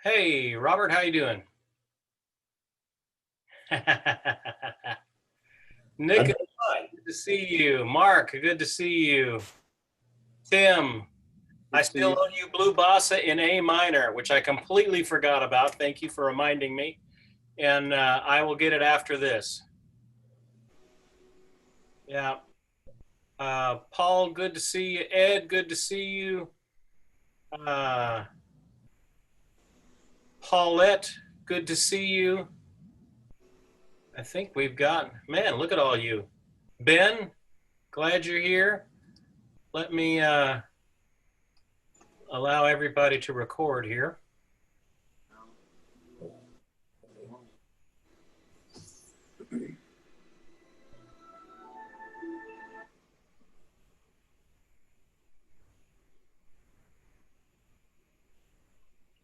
Hey, Robert, how you doing? I'm Nick, doing fine. good to see you. Mark, good to see you. Tim, I Good to see still you. owe you Blue Bossa in A minor, which I completely forgot about. Thank you for reminding me. And I will get it after this. Yeah. Paul, good to see you. Ed, good to see you. Uh, Paulette, good to see you. I think we've got, man, look at all you. Ben, glad you're here. Let me allow everybody to record here.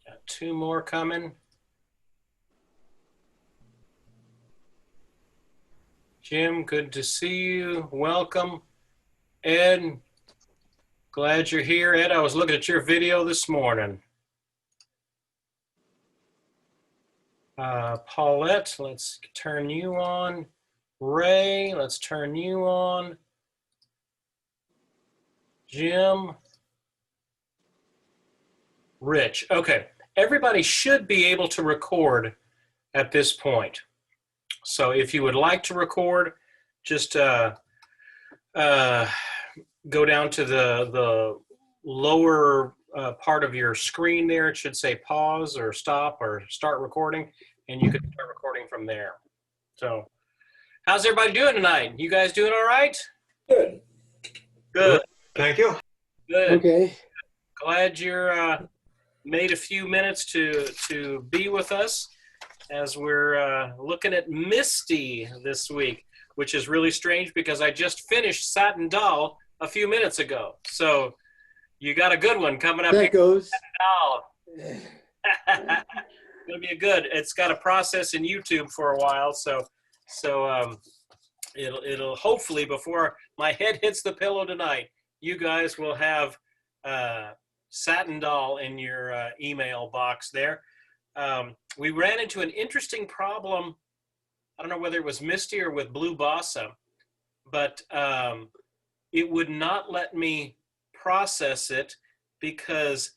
Got two more coming. Jim, good to see you. Welcome. Ed, glad you're here. Ed, I was looking at your video this morning. Paulette, let's turn you on. Ray, let's turn you on. Jim. Rich. Okay. Everybody should be able to record at this point. So if you would like to record, just go down to the lower part of your screen there. It should say pause or stop or start recording, and you can start recording from there. So how's everybody doing tonight? You guys doing all right? Good. Good. Thank you. Good. Okay. Glad you're made a few minutes to be with us as we're looking at Misty this week, which is really strange because I just finished Satin Doll a few minutes ago. So you got a good one coming up That here. goes. Doll. It'll be a good. It's got a process in YouTube for a while, so it'll hopefully before my head hits the pillow tonight, you guys will have Satin Doll in your email box there. We ran into an interesting problem. I don't know whether it was Misty or with Blue Bossa, but it would not let me process it because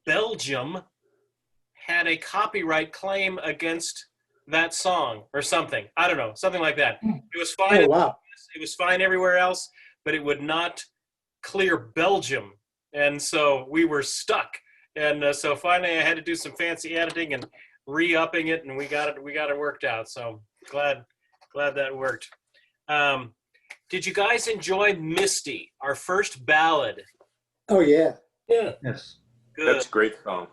Belgium had a copyright claim against that song or something. I don't know, something like that. It was fine. Oh, wow. It was fine everywhere else, but it would not clear Belgium, and so we were stuck. And so finally, I had to do some fancy editing and re-upping it, and we got it worked out. So glad that worked. Did you guys enjoy Misty, our first ballad? Oh, yeah. Yeah. Yes. Good. That's a great song.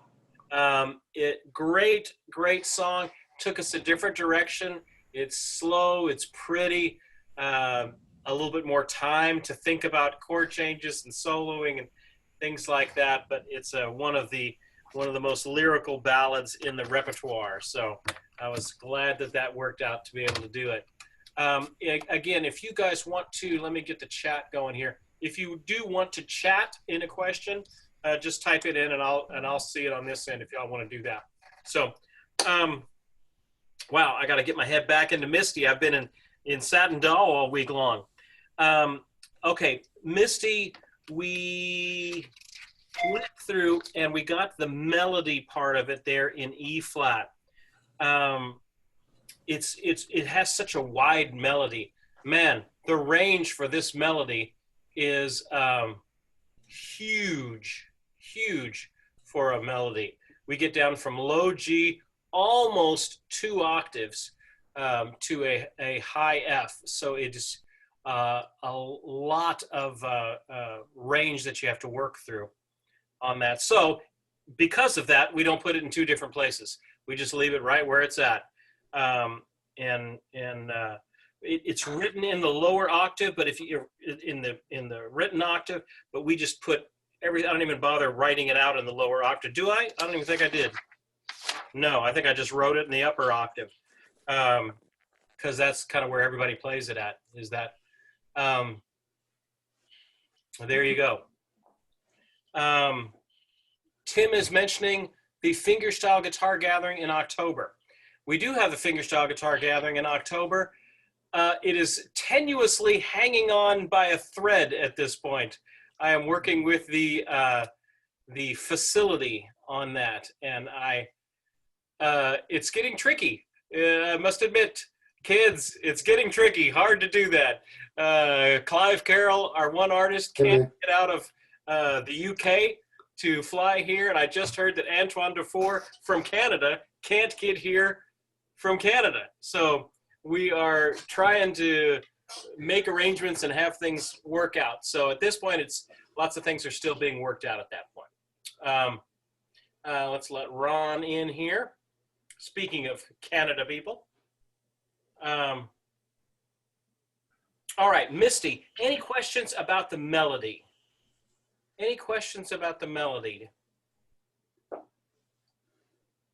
Great song. Took us a different direction. It's slow. It's pretty. A little bit more time to think about chord changes and soloing and things like that. But it's one of the most lyrical ballads in the repertoire. So I was glad that worked out to be able to do it. Again, if you guys want to, let me get the chat going here. If you do want to chat in a question, just type it in and I'll see it on this end if y'all want to do that. So, wow, I got to get my head back into Misty. I've been in Satin Doll all week long. Okay, Misty, we went through and we got the melody part of it there in E flat. It has such a wide melody. Man, the range for this melody is huge for a melody. We get down from low G almost 2 octaves to a high F. So it is a lot of range that you have to work through on that. So because of that, we don't put it in 2 different places. We just leave it right where it's at. It's written in the lower octave, but if you're in the written octave, but we just put I don't even bother writing it out in the lower octave. Do I? I don't even think I did. No, I think I just wrote it in the upper octave. Because that's kind of where everybody plays it at, is that. There you go. Tim is mentioning the fingerstyle guitar gathering in October. We do have the fingerstyle guitar gathering in October. It is tenuously hanging on by a thread at this point. I am working with the facility on that, and it's getting tricky. I must admit, kids, it's getting tricky. Hard to do that. Clive Carroll, our one artist, can't get out of the UK to fly here, and I just heard that Antoine Dufour from Canada can't get here from Canada. So we are trying to make arrangements and have things work out. So at this point, lots of things are still being worked out at that point. Let's let Ron in here. Speaking of Canada people. All right, Misty, any questions about the melody? Any questions about the melody?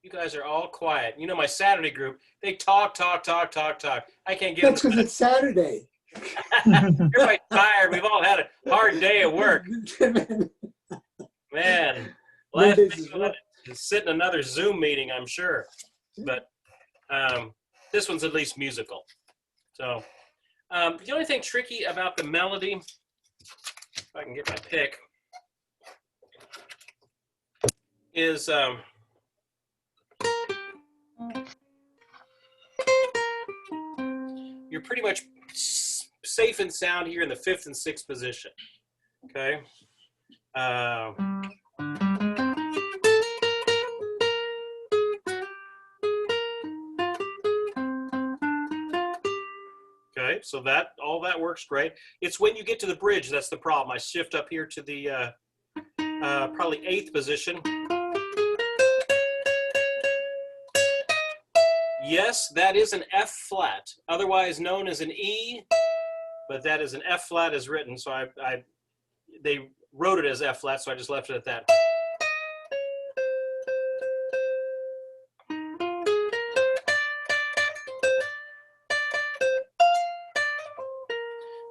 You guys are all quiet. You know, my Saturday group, they talk. I can't get That's because it's Saturday. Everybody's tired. We've all had a hard day at work. Man, last thing we'll have to sit in another Zoom meeting, I'm sure. But this one's at least musical. So the only thing tricky about the melody, if I can get my pick, is you're pretty much safe and sound here in the 5th and 6th position. Okay. Okay, so all that works great. It's when you get to the bridge that's the problem. I shift up here to the probably 8th position. Yes, that is an F flat, otherwise known as an E, but that is an F flat as written. So they wrote it as F flat, so I just left it at that.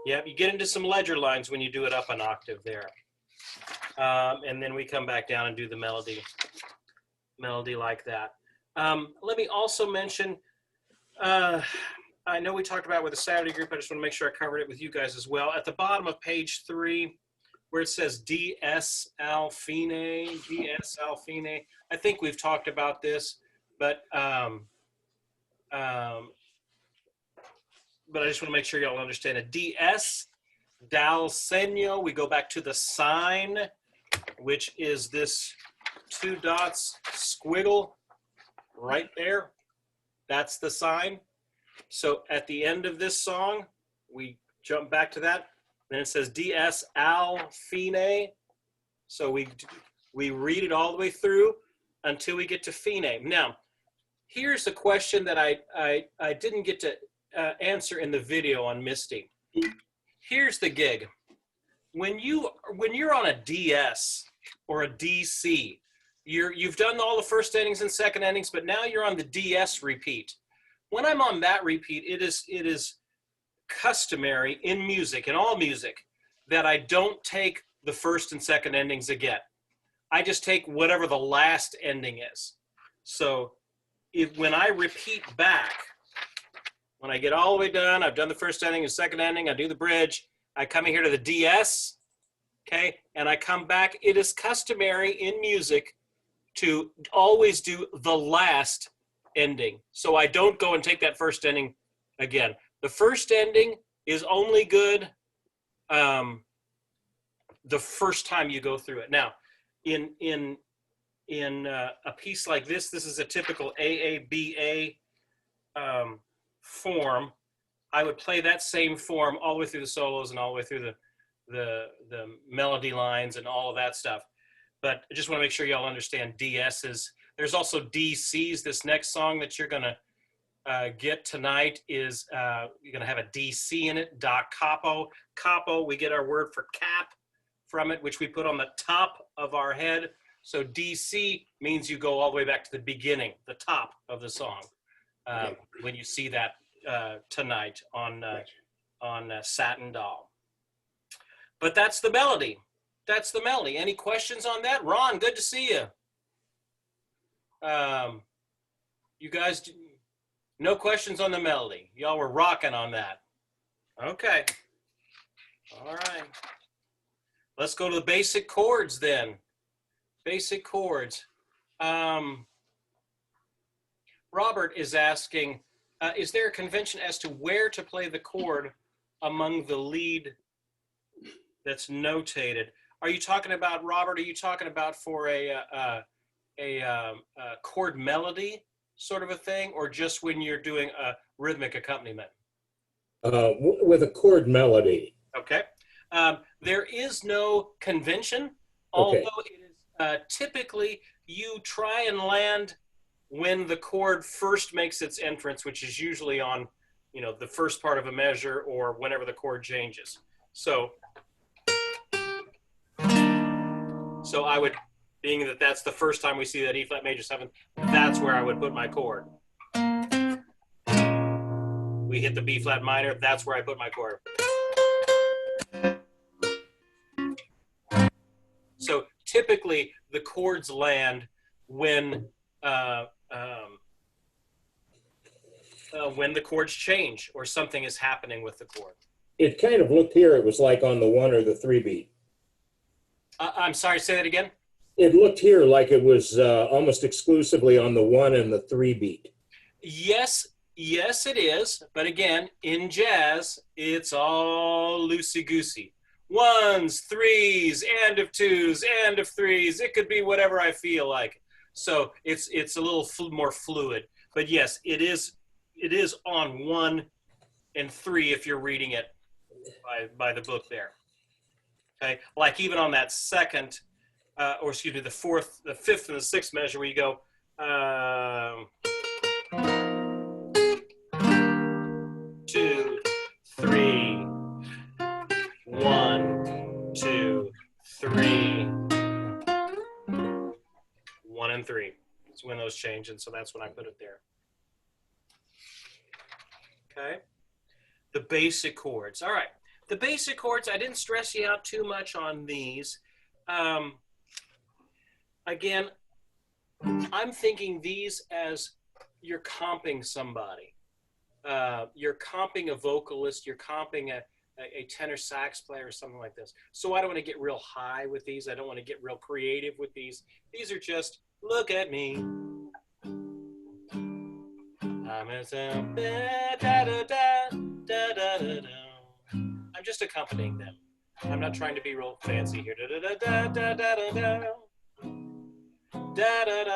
Yeah, you get into some ledger lines when you do it up an octave there. And then we come back down and do the melody like that. Let me also mention, I know we talked about with the Saturday group, I just want to make sure I covered it with you guys as well. At the bottom of page 3, where it says DS Alfine, I think we've talked about this, but I just want to make sure y'all understand it. DS, dal segno, we go back to the sign, which is this 2 dots squiggle right there. That's the sign. So at the end of this song, we jump back to that. Then it says DS al fine. So we read it all the way through until we get to fine. Now, here's a question that I didn't get to answer in the video on Misty. Here's the gig. When you're on a DS or a DC, you've done all the first endings and second endings, but now you're on the DS repeat. When I'm on that repeat, it is customary in music, in all music, that I don't take the first and second endings again. I just take whatever the last ending is. So when I repeat back, when I get all the way done, I've done the first ending and second ending, I do the bridge, I come in here to the DS, okay, and I come back. It is customary in music to always do the last ending. So I don't go and take that first ending again. The first ending is only good the first time you go through it. Now, in a piece like this is a typical AABA form. I would play that same form all the way through the solos and all the way through the melody lines and all of that stuff. But I just want to make sure y'all understand DS's. There's also DC's. This next song that you're gonna get tonight is you're gonna have a DC in it. Da capo. Capo, we get our word for cap from it, which we put on the top of our head. So DC means you go all the way back to the beginning, the top of the song. When you see that tonight on Satin Doll. But that's the melody. That's the melody. Any questions on that? Ron, good to see you. You guys, no questions on the melody. Y'all were rocking on that. Okay. All right. Let's go to the basic chords then. Basic chords. Robert is asking, is there a convention as to where to play the chord among the lead that's notated? Are you talking about, Robert, are you talking about for a chord melody sort of a thing, or just when you're doing a rhythmic accompaniment? With a chord melody. Okay. There is no convention, Okay. although it is typically you try and land when the chord first makes its entrance, which is usually on, you know, the first part of a measure or whenever the chord changes. So I would, being that that's the first time we see that E flat major 7th, that's where I would put my chord. We hit the B flat minor, that's where I put my chord. So typically the chords land when the chords change or something is happening with the chord. It kind of looked here, it was like on the 1 or the 3 beat. I'm sorry, say that again? It looked here like it was almost exclusively on the 1 and the 3 beat. Yes, it is. But again, in jazz, it's all loosey-goosey. 1s, 3s, and of 2s, and of 3s. It could be whatever I feel like. So it's a little more fluid. But yes, it is on 1 and 3 if you're reading it by the book there. Okay, like even on that second, or excuse me, the 4th, the 5th, and the 6th measure, where you go 2, 3, 1, 2, 3, 1 and 3. It's when those change, and so that's when I put it there. Okay, the basic chords. All right, the basic chords. I didn't stress you out too much on these. Again, I'm thinking these as you're comping somebody. You're comping a vocalist, you're comping a tenor sax player or something like this. So I don't want to get real high with these. I don't want to get real creative with these. These are just, look at me. I'm just accompanying them. I'm not trying to be real fancy here. Da da da da da da da da da da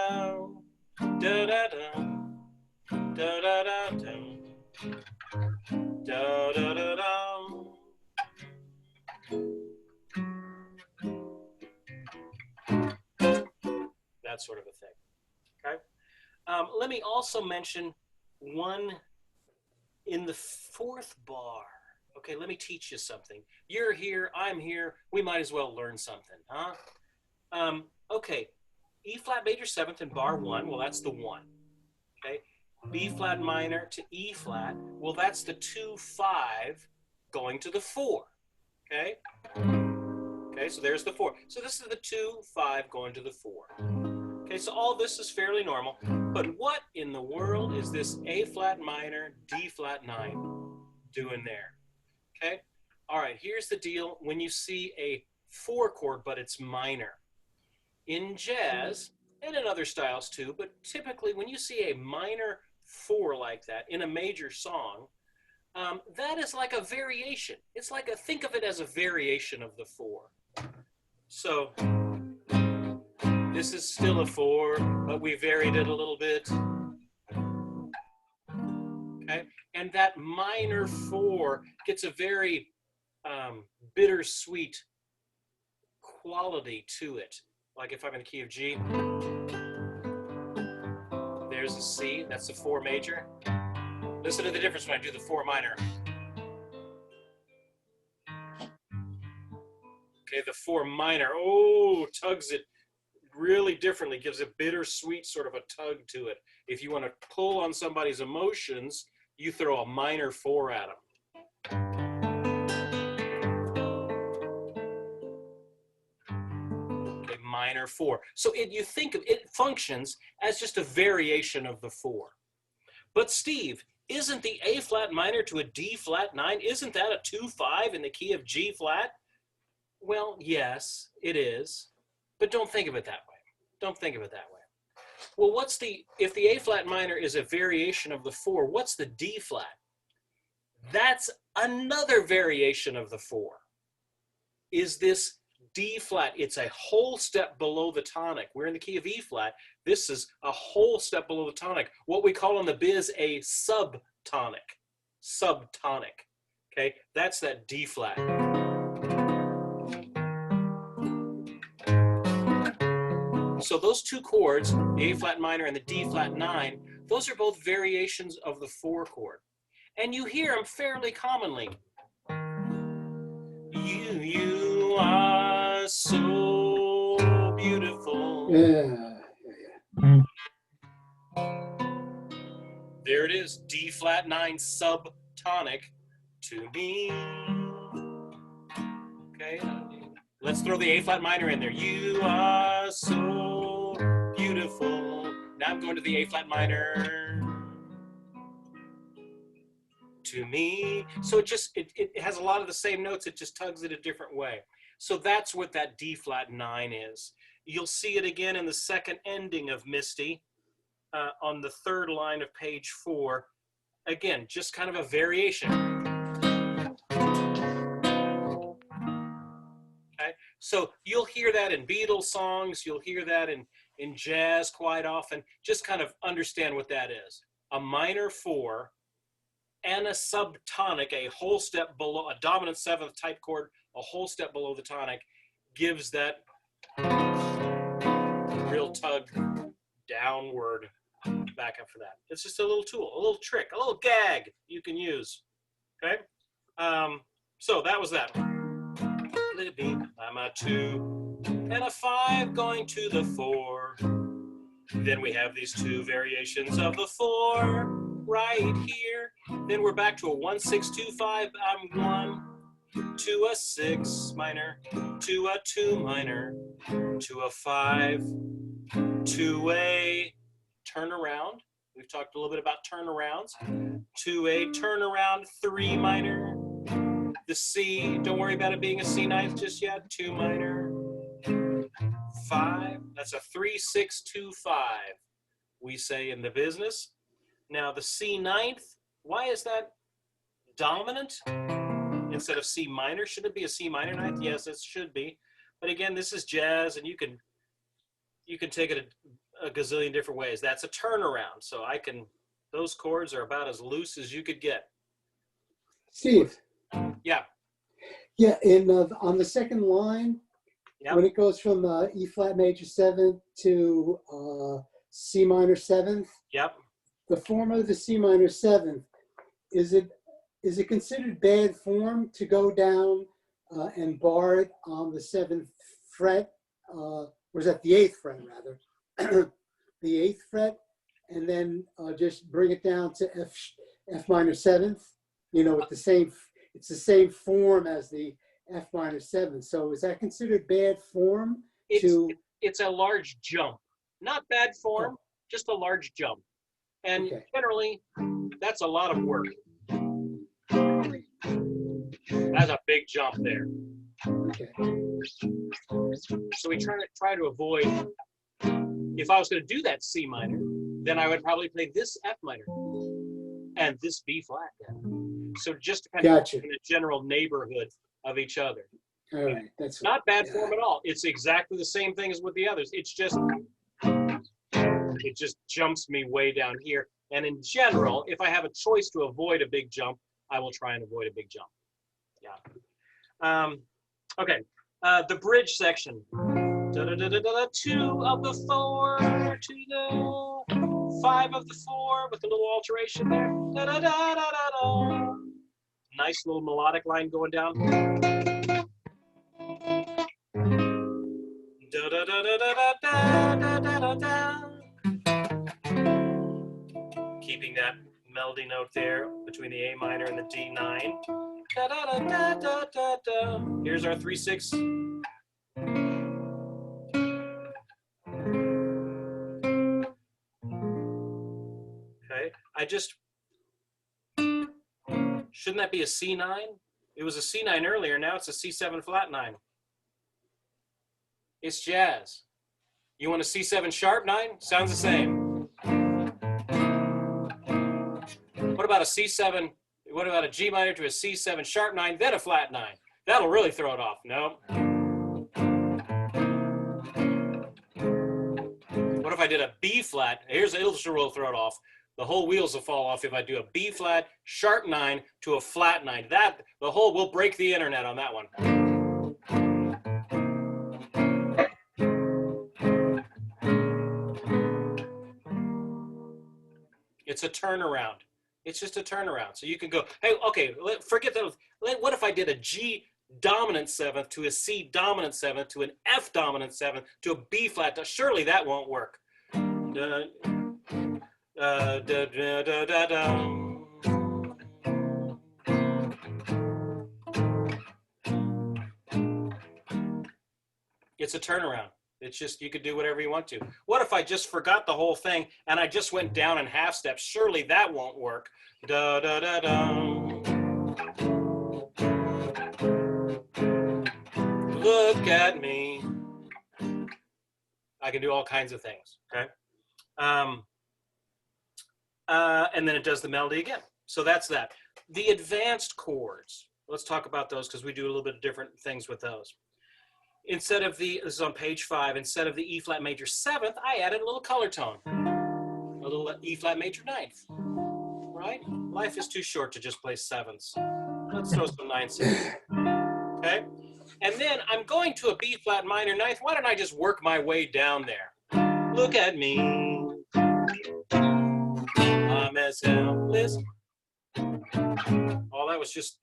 da da da da da. Da, da, da, da. That sort of a thing. Okay. Let me also mention one in the 4th bar. Okay, let me teach you something. You're here, I'm here. We might as well learn something, huh? Okay, E flat major 7th in bar 1. Well, that's the 1. Okay. B flat minor to E flat, well, that's the 2, 5 going to the 4, okay? Okay, so there's the 4. So this is the 2, 5 going to the 4. Okay, so all this is fairly normal, but what in the world is this A flat minor, D flat 9 doing there? Okay, all right, here's the deal. When you see a 4 chord, but it's minor, in jazz, and in other styles too, but typically when you see a minor 4 like that in a major song, that is like a variation. It's like think of it as a variation of the 4. So this is still a 4, but we varied it a little bit. Okay, and that minor 4 gets a very bittersweet quality to it. Like if I'm in the key of G, there's a C, that's the 4 major. Listen to the difference when I do the 4 minor. Okay, the 4 minor, oh, tugs it really differently, gives a bittersweet sort of a tug to it. If you want to pull on somebody's emotions, you throw a minor 4 at them. Okay, minor 4. So you think of it functions as just a variation of the 4. But Steve, isn't the A flat minor to a D flat 9, isn't that a 2-5 in the key of G flat? Well, yes, it is. But don't think of it that way. Don't think of it that way. Well, if the A flat minor is a variation of the 4, what's the D flat? That's another variation of the 4. Is this D flat? It's a whole step below the tonic. We're in the key of E flat. This is a whole step below the tonic. What we call in the biz a subtonic. Subtonic. Okay, that's that D flat. So those two chords, the A flat minor and the D flat 9, those are both variations of the 4 chord. And you hear them fairly commonly. You are so beautiful. Mm. There it is, D flat 9 subtonic to me. Okay, let's throw the A flat minor in there. You are so beautiful. Now I'm going to the A flat minor to me. So it has a lot of the same notes, it just tugs it a different way. So that's what that D flat 9 is. You'll see it again in the second ending of Misty on the 3rd line of page 4. Again, just kind of a variation. Okay, so you'll hear that in Beatles songs, you'll hear that in jazz quite often. Just kind of understand what that is. A minor 4 and a subtonic, a whole step below, a dominant 7th type chord, a whole step below the tonic, gives that real tug downward back up for that. It's just a little tool, a little trick, a little gag you can use. Okay? So that was that. I'm a 2 and a 5 going to the 4. Then we have these 2 variations of the 4 right here. Then we're back to a 1, 6, 2, 5. I'm 1 to a 6 minor, to a 2 minor, to a 5, to a turnaround. We've talked a little bit about turnarounds. To a turnaround 3 minor. The C, don't worry about it being a C ninth just yet. 2 minor, 5. That's a 3, 6, 2, 5. We say in the business. Now the C ninth, why is that dominant instead of C minor? Should it be a C minor ninth? Yes, it should be. But again, this is jazz, and you can take it a gazillion different ways. That's a turnaround. So those chords are about as loose as you could get. Steve. Yeah. Yeah, on the second line, Yep. when it goes from E flat major 7th to C minor 7th, Yep. the form of the C minor 7th, is it considered bad form to go down and bar it on the 7th fret, or is that the 8th fret rather, the 8th fret, and then just bring it down to F minor 7th, it's the same form as the F minor 7th. So is that considered bad form? It's a large jump. Not bad form, just a large jump. And generally, that's a lot of work. That's a big jump there. Okay. So we try to avoid, if I was going to do that C minor, then I would probably play this F minor and this B flat then. So just to kind of in a general neighborhood of each other. All right, that's not bad form at all. It's exactly the same thing as with the others. It just jumps me way down here. And in general, if I have a choice to avoid a big jump, I will try and avoid a big jump. Yeah. Okay. The bridge section. 2 of the 4 to the 5 of the 4 with a little alteration there. Da, da, da, da, da, da. Nice little melodic line going down. Da, da, da, da, da, da, da, da, da. Keeping that melody note there between the A minor and the D9. Da, da, da, da, da, da, da. Here's our 3/6. just, shouldn't that be a C9? It was a C9 earlier, now it's a C7 flat 9. It's jazz. You want a C7 sharp 9? Sounds the same. What about a C7, what about a G minor to a C7 sharp 9, then a flat 9? That'll really throw it off. No. What if I did a B flat? Here's the illustrator will throw it off. The whole wheels will fall off if I do a B flat sharp 9 to a flat 9. That, the whole, will break the internet on that one. It's a turnaround. It's just a turnaround. So you can go, hey, okay, forget that. What if I did a G dominant 7th to a C dominant 7th to an F dominant 7th to a B flat? Surely that won't work. It's a turnaround. It's just, you could do whatever you want to. What if I just forgot the whole thing and I just went down in half steps? Surely that won't work. Da, da, da, da. Look at me. I can do all kinds of things, okay? And then it does the melody again. So that's that. The advanced chords, let's talk about those because we do a little bit of different things with those. Instead of the, this is on page 5, instead of the E flat major 7th, I added a little color tone, a little E flat major 9th, right? Life is too short to just play 7ths. Let's throw some 9ths in, okay? And then I'm going to a B flat minor 9th. Why don't I just work my way down there? Look at me. I'm as helpless. All that was just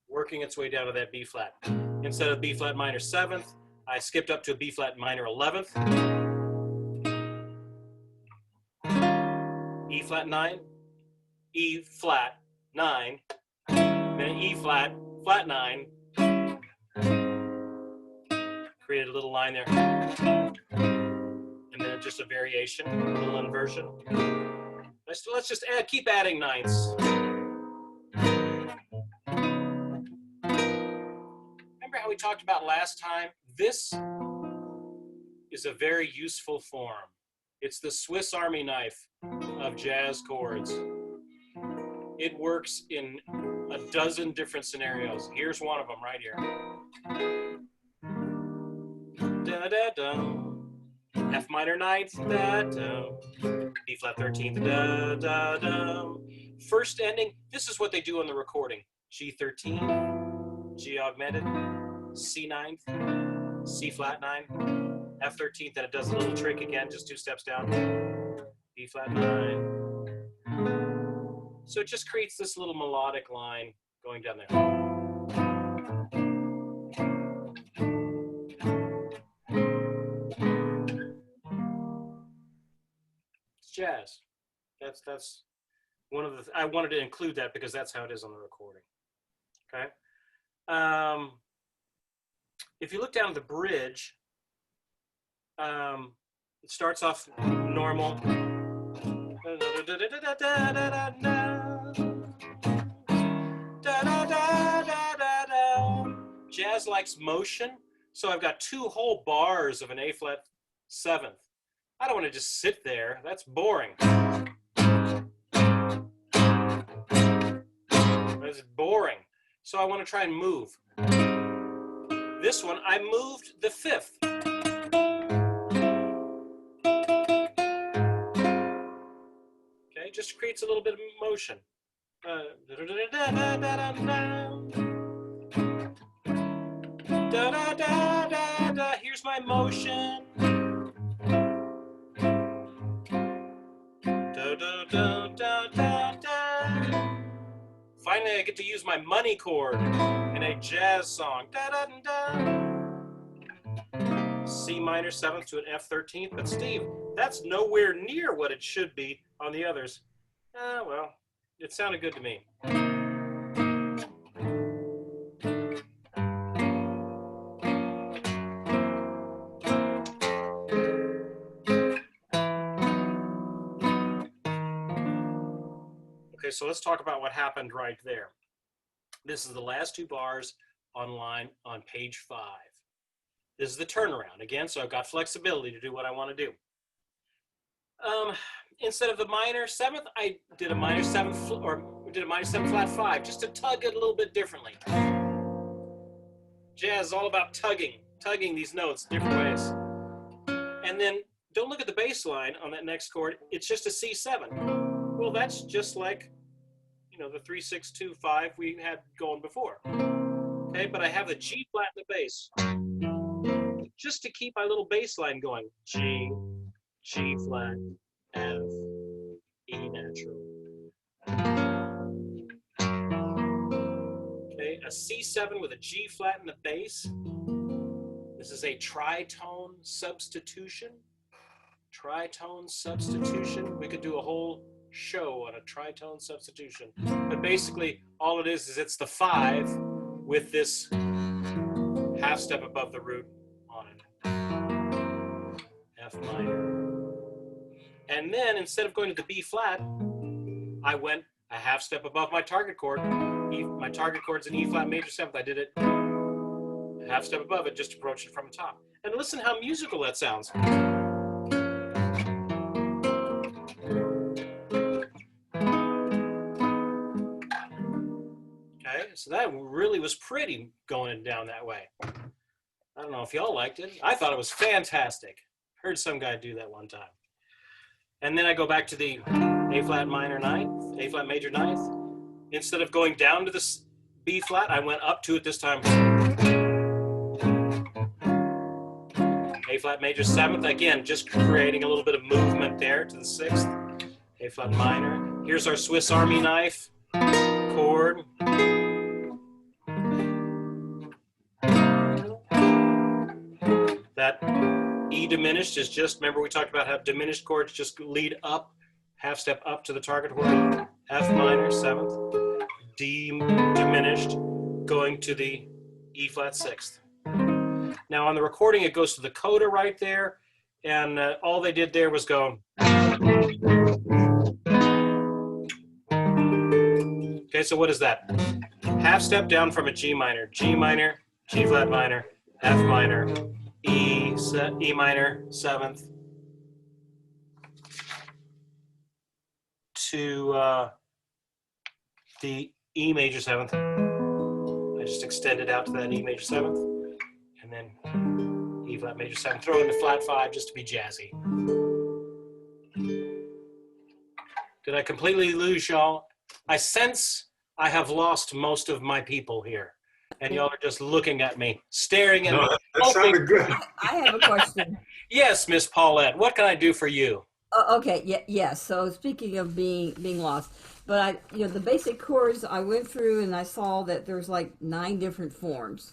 working its way down to that B flat. Instead of B flat minor 7th, I skipped up to a B flat minor 11th. E flat 9, E flat 9, then E flat, flat 9. Created a little line there. And then just a variation, a little inversion. Let's just keep adding 9ths. Remember how we talked about last time? This is a very useful form. It's the Swiss Army knife of jazz chords. It works in a dozen different scenarios. Here's one of them right here. Da da da. F minor 9th, da da. B flat 13th, da da da. First ending, this is what they do on the recording. G13, G augmented, C 9th, C flat 9, F 13th, then it does a little trick again, just 2 steps down, B flat 9. So it just creates this little melodic line going down there. It's jazz. That's one of the, I wanted to include that because that's how it is on the recording. Okay. If you look down the bridge, it starts off normal. Jazz likes motion, so I've got 2 whole bars of an A flat 7th. I don't want to just sit there. That's boring. It's boring. So I want to try and move. This one, I moved the 5th. Okay, just creates a little bit of motion. Here's my motion. Finally, I get to use my money chord in a jazz song. C minor 7th to an F 13th. But Steve, that's nowhere near what it should be on the others. Well, it sounded good to me. Okay, so let's talk about what happened right there. This is the last two bars online on page 5. This is the turnaround again, so I've got flexibility to do what I want to do. Instead of the minor 7th, I did a minor 7th, or did a minor 7 flat 5, just to tug it a little bit differently. Jazz is all about tugging these notes different ways. And then don't look at the bass line on that next chord. It's just a C7. Well, that's just like, you know, the 3, 6, 2, 5 we had going before. Okay, but I have the G flat in the bass, just to keep my little bass line going. G, G flat, F, E natural. Okay, a C7 with a G flat in the bass. This is a tritone substitution. Tritone substitution. We could do a whole show on a tritone substitution. But basically, all it is it's the 5 with this half step above the root on it. F minor. And then instead of going to the B flat, I went a half step above my target chord. My target chord's an E flat major 7th. I did it a half step above it, just approach it from the top. And listen how musical that sounds. Okay, so that really was pretty going down that way. I don't know if y'all liked it. I thought it was fantastic. Heard some guy do that one time. And then I go back to the A flat minor 9th, A flat major 9th. Instead of going down to the B flat, I went up to it this time. A flat major 7th, again, just creating a little bit of movement there to the 6th. A flat minor. Here's our Swiss Army knife chord. That E diminished is just, remember we talked about how diminished chords just lead up, half step up to the target chord. F minor 7th, D diminished, going to the E flat 6th. Now on the recording, it goes to the coda right there, and all they did there was go. Okay, so what is that? Half step down from a G minor, G flat minor, F minor, E minor 7th, to the E major 7th. I just extended out to that E major 7th, and then E flat major 7th. Throw in the flat 5 just to be jazzy. Did I completely lose y'all? I sense I have lost most of my people here, and y'all are just looking at me, staring at me. That sounded good. I have a question. Yes, Miss Paulette, what can I do for you? Okay, yeah. So speaking of being lost, but the basic chords I went through and I saw that there's like 9 different forms,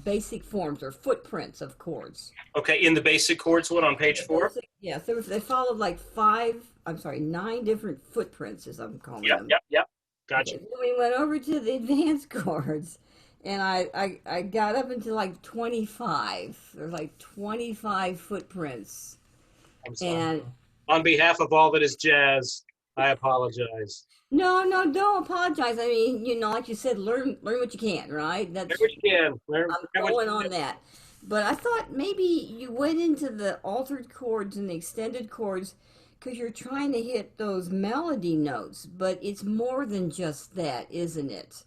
basic forms or footprints of chords. Okay, in the basic chords one on page 4? Yes, they followed like 9 different footprints, as I'm calling them. Yep. Gotcha. Okay, then we went over to the advanced chords, and I got up into like 25. There's like 25 footprints. I'm sorry. And on behalf of all that is jazz, I apologize. no, don't apologize. I mean, like you said, learn what you can, right? Learn what you can. I'm going on that. But I thought maybe you went into the altered chords and the extended chords because you're trying to hit those melody notes. But it's more than just that, isn't it?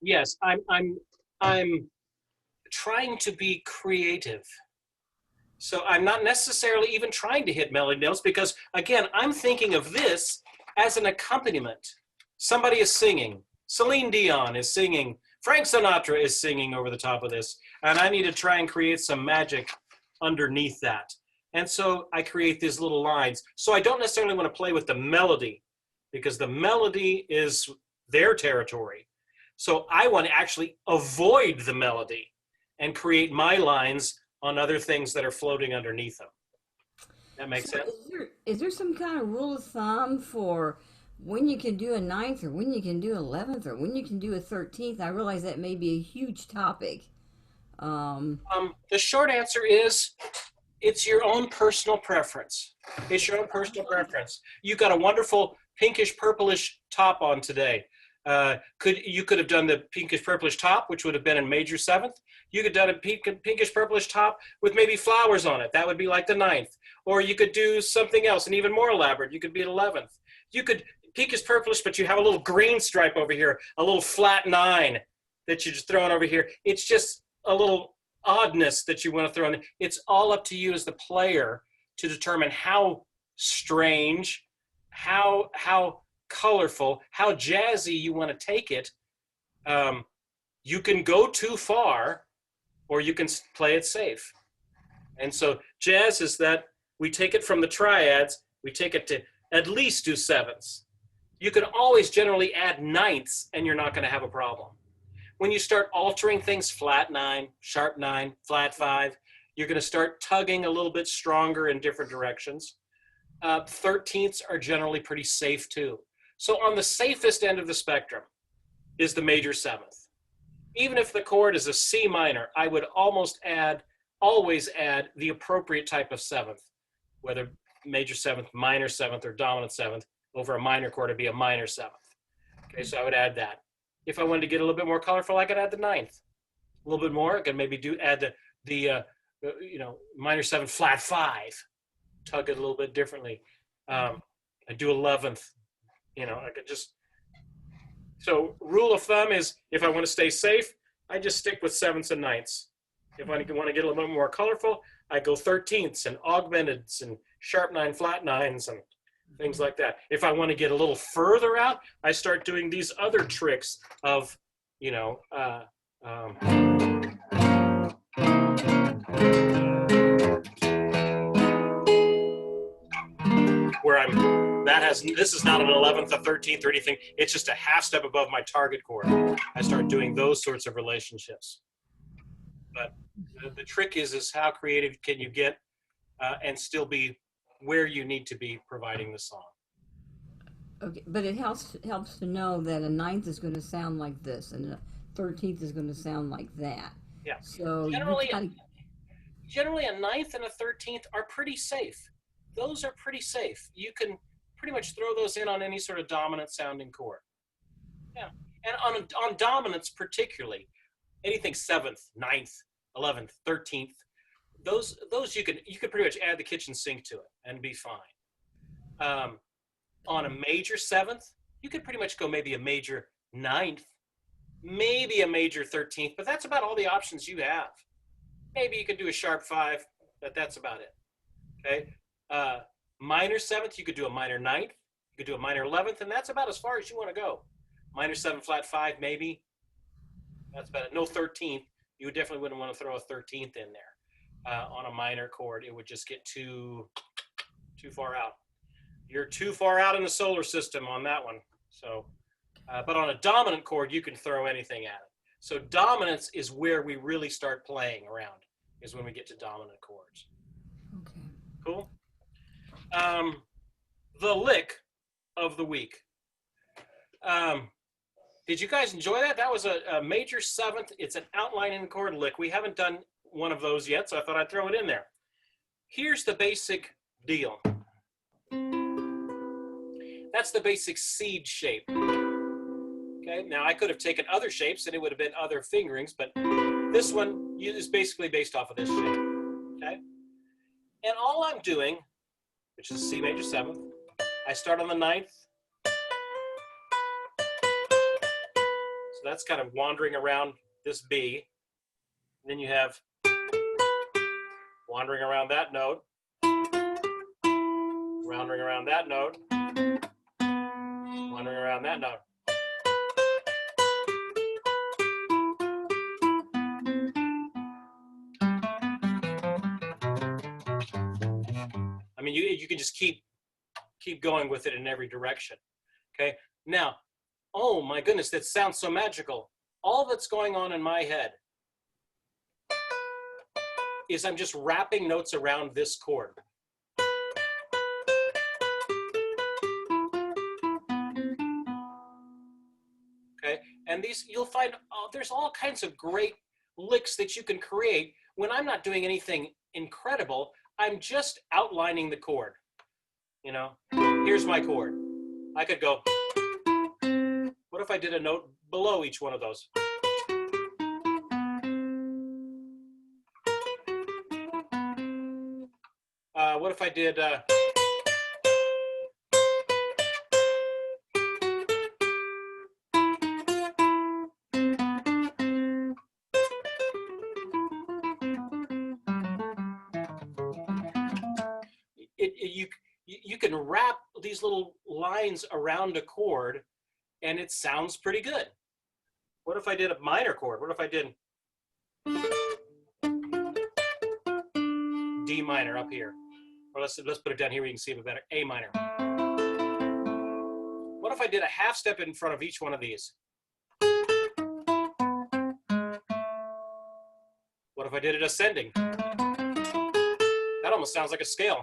Yes. I'm trying to be creative. So I'm not necessarily even trying to hit melody notes because, again, I'm thinking of this as an accompaniment. Somebody is singing. Celine Dion is singing. Frank Sinatra is singing over the top of this. And I need to try and create some magic underneath that. And so I create these little lines. So I don't necessarily want to play with the melody because the melody is their territory. So I want to actually avoid the melody and create my lines on other things that are floating underneath them. That makes sense? Is there some kind of rule of thumb for when you can do a 9th or when you can do 11th or when you can do a 13th? I realize that may be a huge topic. The short answer is it's your own personal preference. It's your own personal preference. You've got a wonderful pinkish purplish top on today. You could have done the pinkish purplish top, which would have been in major 7th. You could have done a pinkish purplish top with maybe flowers on it. That would be like the 9th. Or you could do something else and even more elaborate. You could be at 11th. You could pinkish purplish, but you have a little green stripe over here, a little flat 9 that you're just throwing over here. It's just a little oddness that you want to throw in. It's all up to you as the player to determine how strange, how colorful, how jazzy you want to take it. You can go too far, or you can play it safe. And so jazz is that we take it from the triads, we take it to at least do 7ths. You can always generally add 9ths, and you're not going to have a problem. When you start altering things, flat 9, sharp 9, flat 5, you're going to start tugging a little bit stronger in different directions. 13ths are generally pretty safe too. So on the safest end of the spectrum is the major 7th. Even if the chord is a C minor, I would always add the appropriate type of 7th, whether major 7th, minor 7th, or dominant 7th. Over a minor chord, it'd be a minor 7th. Okay, so I would add that. If I wanted to get a little bit more colorful, I could add the 9th. A little bit more, I could maybe add the minor 7 flat 5, tug it a little bit differently. I do 11th. I could just. So rule of thumb is, if I want to stay safe, I just stick with 7ths and 9ths. If I want to get a little bit more colorful, I go 13ths and augmenteds and sharp 9, flat 9s and things like that. If I want to get a little further out, I start doing these other tricks of, where this is not an 11th, a 13th, or anything. It's just a half step above my target chord. I start doing those sorts of relationships. But the trick is how creative can you get and still be where you need to be providing the song. Okay, but it helps to know that a 9th is going to sound like this, and a 13th is going to sound like that. Yeah. So generally a 9th and a 13th are pretty safe. Those are pretty safe. You can pretty much throw those in on any sort of dominant sounding chord. Yeah. And on dominance particularly, anything 7th, 9th, 11th, 13th, those you could pretty much add the kitchen sink to it and be fine. On a major 7th, you could pretty much go maybe a major 9th, maybe a major 13th, but that's about all the options you have. Maybe you could do a sharp 5, but that's about it. Okay. Minor 7th, you could do a minor 9th, you could do a minor 11th, and that's about as far as you want to go. Minor 7 flat 5, maybe. That's about it. No 13th. You definitely wouldn't want to throw a 13th in there on a minor chord. It would just get too far out. You're too far out in the solar system on that one. So, but on a dominant chord, you can throw anything at it. So dominance is where we really start playing around, is when we get to dominant chords. Okay. Cool. The lick of the week. Did you guys enjoy that? That was a major 7th. It's an outlining chord lick. We haven't done one of those yet, so I thought I'd throw it in there. Here's the basic deal. That's the basic seed shape. Okay, now I could have taken other shapes and it would have been other fingerings, but this one is basically based off of this shape. Okay, and all I'm doing, which is C major 7th, I start on the 9th. So that's kind of wandering around this B. And then you have wandering around that note, wandering around that note, wandering around that note. I mean, you can just keep going with it in every direction. Okay. Now, oh my goodness, that sounds so magical. All that's going on in my head is I'm just wrapping notes around this chord. Okay, and these, you'll find there's all kinds of great licks that you can create when I'm not doing anything incredible. I'm just outlining the chord. You know, here's my chord. I could go, what if I did a note below each one of those? What if I did, you can wrap these little lines around a chord and it sounds pretty good. What if I did a minor chord? What if I did D minor up here? Or let's put it down here where you can see it better. A minor. What if I did a half step in front of each one of these? What if I did it ascending? That almost sounds like a scale.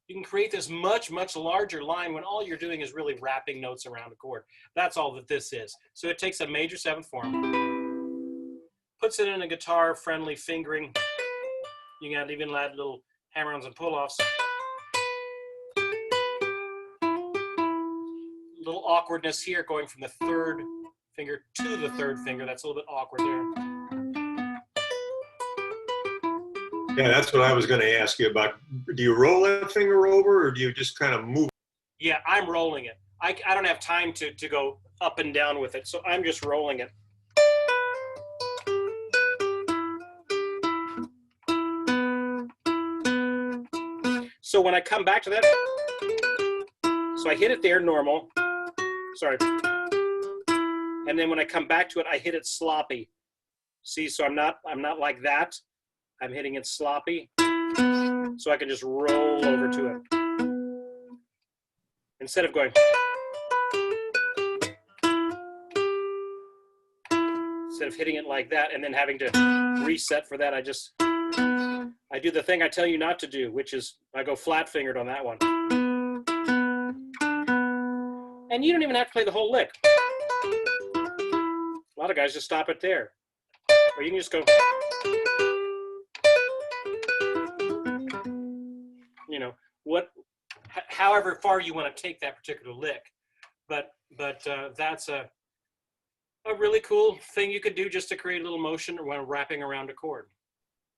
You can create this much, much larger line when all you're doing is really wrapping notes around a chord. That's all that this is. So it takes a major 7th form, puts it in a guitar-friendly fingering. You can even add little hammer-ons and pull-offs. Little awkwardness here going from the 3rd finger to the 3rd finger. That's a little bit awkward there. Yeah, that's what I was going to ask you about. Do you roll that finger over, or do you just kind of move? Yeah, I'm rolling it. I don't have time to go up and down with it, so I'm just rolling it. So when I come back to that, so I hit it there normal. Sorry. And then when I come back to it, I hit it sloppy. See, so I'm not like that. I'm hitting it sloppy. So I can just roll over to it. Instead of going, instead of hitting it like that and then having to reset for that, I do the thing I tell you not to do, which is I go flat fingered on that one. And you don't even have to play the whole lick. A lot of guys just stop it there. Or you can just go, you know, however far you want to take that particular lick. But that's a really cool thing you could do just to create a little motion when wrapping around a chord.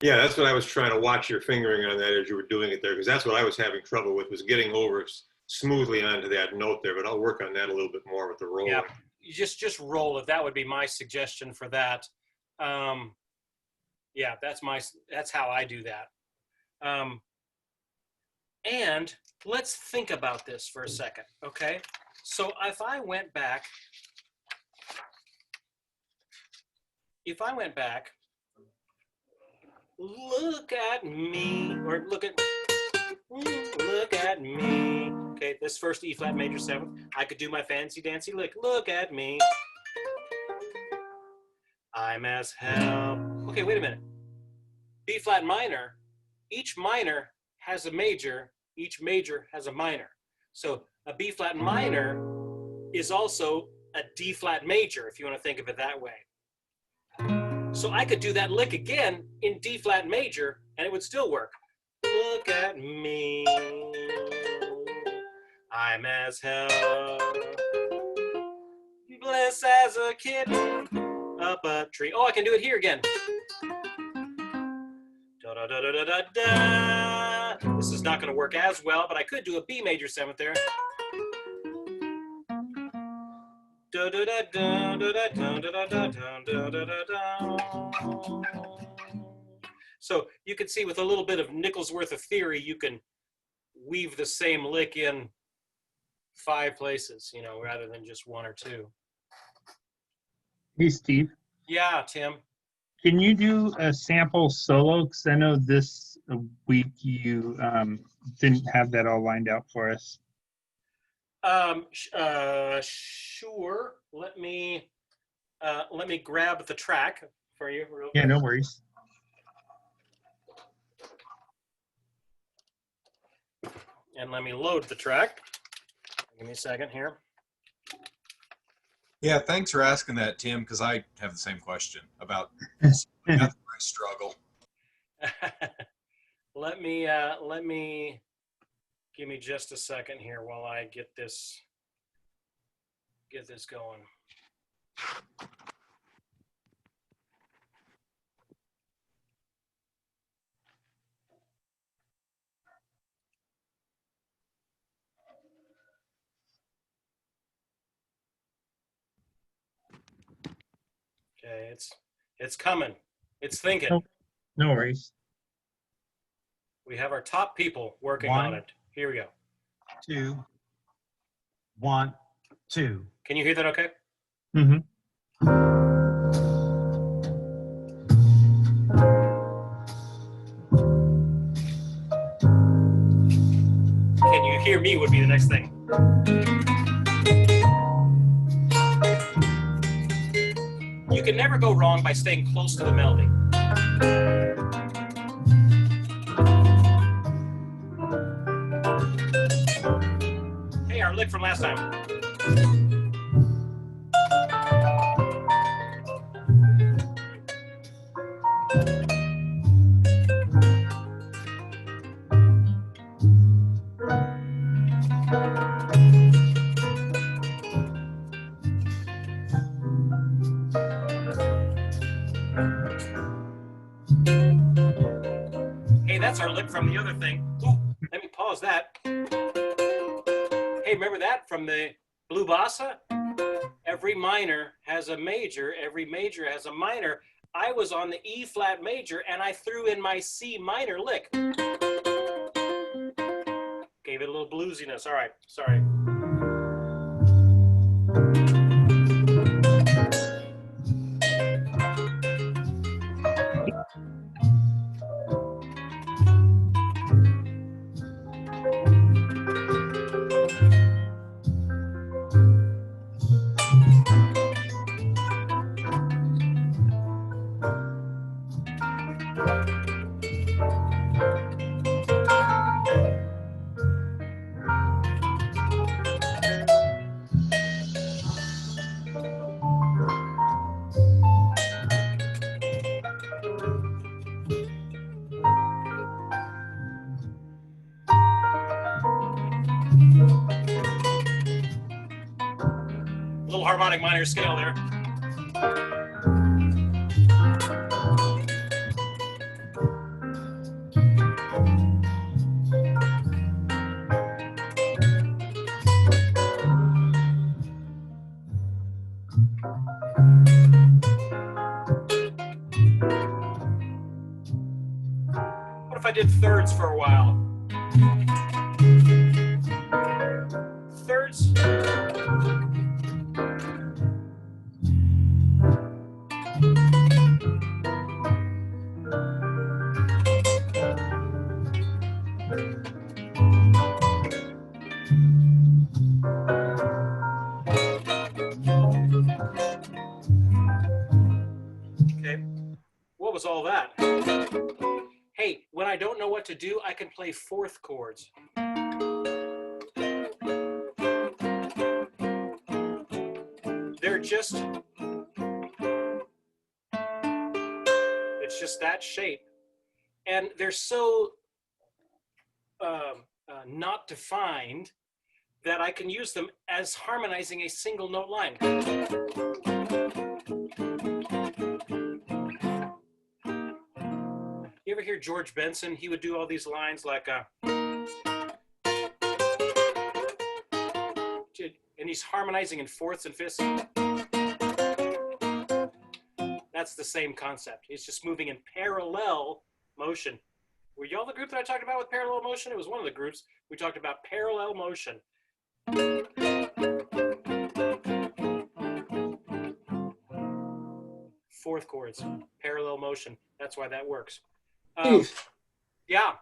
Yeah, that's what I was trying to watch your fingering on that as you were doing it there, because that's what I was having trouble with, was getting over smoothly onto that note there. But I'll work on that a little bit more with the rolling. Yeah, you just roll it. That would be my suggestion for that. Yeah, that's how I do that. And let's think about this for a second, okay? So if I went back, look at me, or look at me. Okay, this first E flat major 7th, I could do my fancy dancy lick. Look at me. I'm as hell. Okay, wait a minute. B flat minor, each minor has a major, each major has a minor. So a B flat minor is also a D flat major, if you want to think of it that way. So I could do that lick again in D flat major and it would still work. Look at me, I'm as hell, bliss as a kitten up a tree. Oh, I can do it here again. Da, da, da, da, da, da, da. This is not going to work as well, but I could do a B major 7th there. Da, da, da, da, da, da, da, da, da, da, da. So you can see with a little bit of nickel's worth of theory, you can weave the same lick in 5 places, you know, rather than just 1 or 2. Hey, Steve. Yeah, Tim. Can you do a sample solo? Because I know this week you didn't have that all lined out for us. Sure. Let me grab the track for you real quick. Yeah, no worries. And let me load the track. Give me a second here. Yeah, thanks for asking that, Tim, because I have the same question about that's where I struggle. let me give me just a second here while I get this going. Okay, it's coming. It's thinking. Nope. No worries. We have our top people working on it. Here we go. 2, 1, 2. Can you hear that okay? Mm-hmm. Can you hear me would be the next thing. You can never go wrong by staying close to the melody. Hey, our lick from last time. Hey, that's our lick from the other thing. Ooh, let me pause that. Hey, remember that from the Blue Bossa? Every minor has a major, every major has a minor. I was on the E flat major and I threw in my C minor lick. Gave it a little bluesiness. All right, sorry. Little harmonic minor scale there. What if I did thirds for a while? Thirds. Okay, what was all that? Hey, when I don't know what to do, I can play fourth chords. They're just, it's just that shape. And they're so not defined that I can use them as harmonizing a single note line. You ever hear George Benson? He would do all these lines like, and he's harmonizing in fourths and fifths. That's the same concept. It's just moving in parallel motion. Were y'all the group that I talked about with parallel motion? It was one of the groups. We talked about parallel motion. Fourth chords, parallel motion. That's why that works. Steve, Yeah.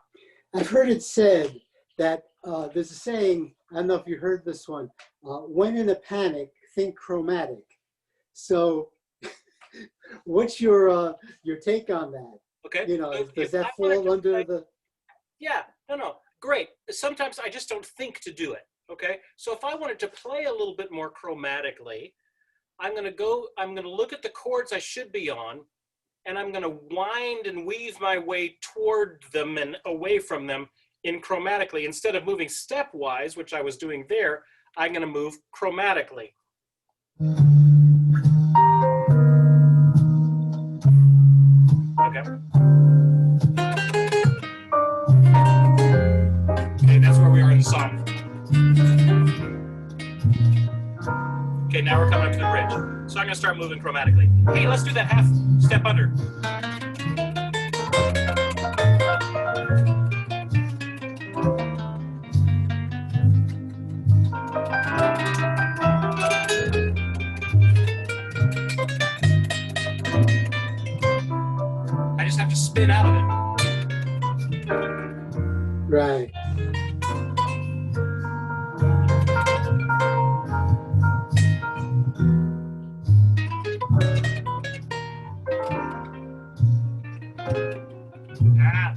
I've heard it said that there's a saying, I don't know if you heard this one, when in a panic, think chromatic. So what's your take on that? Okay. You know, If does that I wanted fall to under play- the... Yeah, no, great. Sometimes I just don't think to do it, okay? So if I wanted to play a little bit more chromatically, I'm going to look at the chords I should be on, and I'm going to wind and weave my way toward them and away from them in chromatically. Instead of moving stepwise, which I was doing there, I'm going to move chromatically. Okay. Okay, that's where we are in the song. Okay, now we're coming up to the bridge. So I'm going to start moving chromatically. Hey, let's do that half step under. I just have to spin out of it. Right. Ah.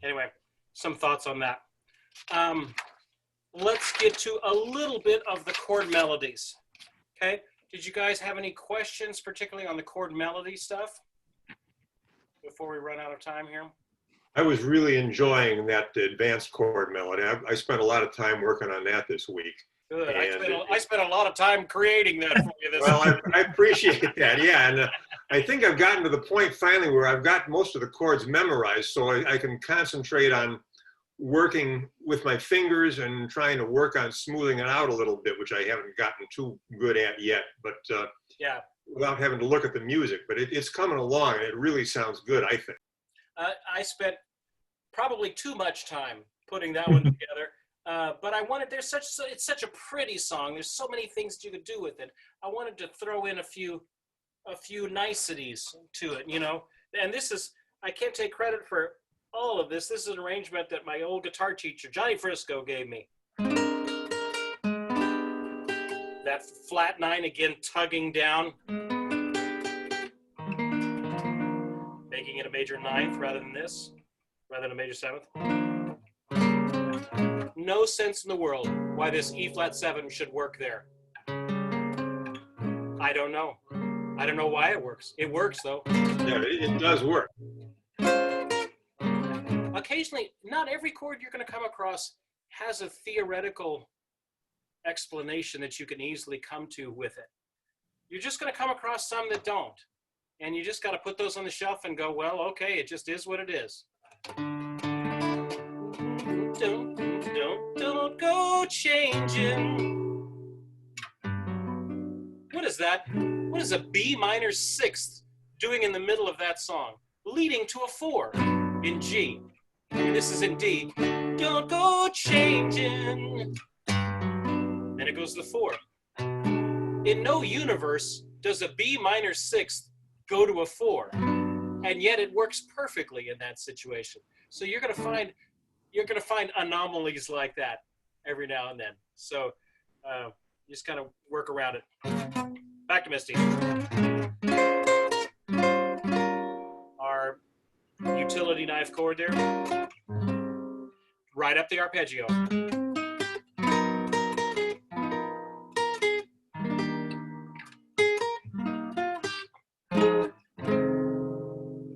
Anyway, some thoughts on that. Let's get to a little bit of the chord melodies. Okay, did you guys have any questions, particularly on the chord melody stuff, before we run out of time here? I was really enjoying that advanced chord melody. I spent a lot of time working on that this week. Good. And I spent a lot of time creating that for you this Well, week. I appreciate that, yeah. And I think I've gotten to the point finally where I've got most of the chords memorized, so I can concentrate on working with my fingers and trying to work on smoothing it out a little bit, which I haven't gotten too good at yet, but Yeah. without having to look at the music. But it's coming along, and it really sounds good, I think. I spent probably too much time putting that one together. But I wanted, it's such a pretty song. There's so many things you could do with it. I wanted to throw in a few niceties to it, you know. And this is, I can't take credit for all of this. This is an arrangement that my old guitar teacher, Johnny Frisco, gave me. That flat 9 again, tugging down, making it a major 9th rather than this, rather than a major 7th. No sense in the world why this E flat 7 should work there. I don't know. I don't know why it works. It works though. Yeah, it does work. Occasionally, not every chord you're going to come across has a theoretical explanation that you can easily come to with it. You're just going to come across some that don't. And you just got to put those on the shelf and go, well, okay, it just is what it is. Don't go changing. What is that? What is a B minor 6th doing in the middle of that song? Leading to a 4 in G. And this is in D. Don't go changing. Then it goes to the 4. In no universe does a B minor 6th go to a 4. And yet it works perfectly in that situation. So you're going to find anomalies like that every now and then. So you just kind of work around it. Back to Misty. Our utility knife chord there. Right up the arpeggio.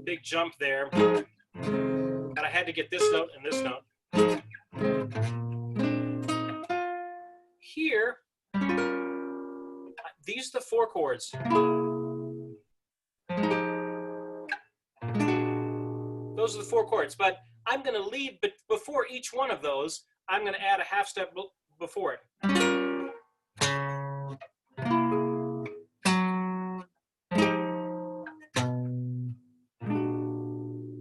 Big jump there. But I had to get this note and this note. Here, these are the 4 chords. Those are the 4 chords, but I'm going to lead, but before each one of those, I'm going to add a half step before it.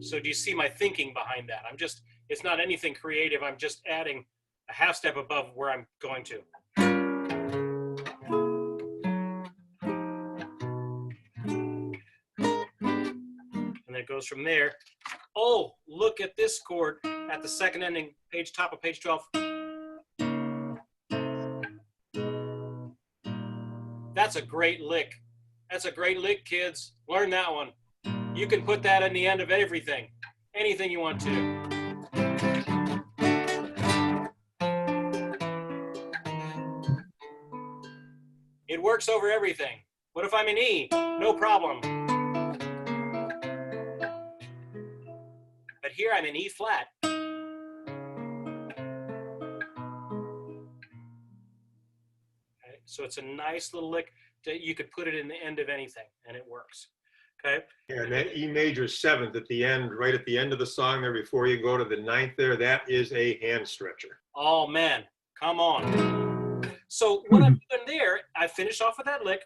So do you see my thinking behind that? It's not anything creative. I'm just adding a half step above where I'm going to. And then it goes from there. Oh, look at this chord at the second ending, top of page 12. That's a great lick. That's a great lick, kids. Learn that one. You can put that in the end of everything. Anything you want to. It works over everything. What if I'm in E? No problem. But here I'm in E flat. Okay, so it's a nice little lick that you could put it in the end of anything and it works. Okay. Yeah, and that E major 7th at the end, right at the end of the song there before you go to the 9th there, that is a hand stretcher. Oh man, come on. So what I'm doing there, I finish off with that lick.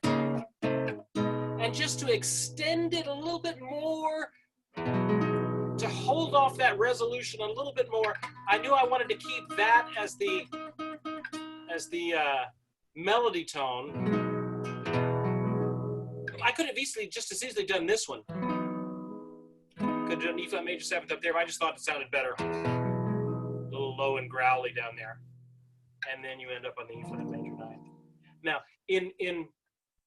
And just to extend it a little bit more, to hold off that resolution a little bit more, I knew I wanted to keep that as the melody tone. I could have just as easily done this one. Could have done E flat major 7th up there, but I just thought it sounded better. A little low and growly down there. And then you end up on the E flat major 9th. Now, in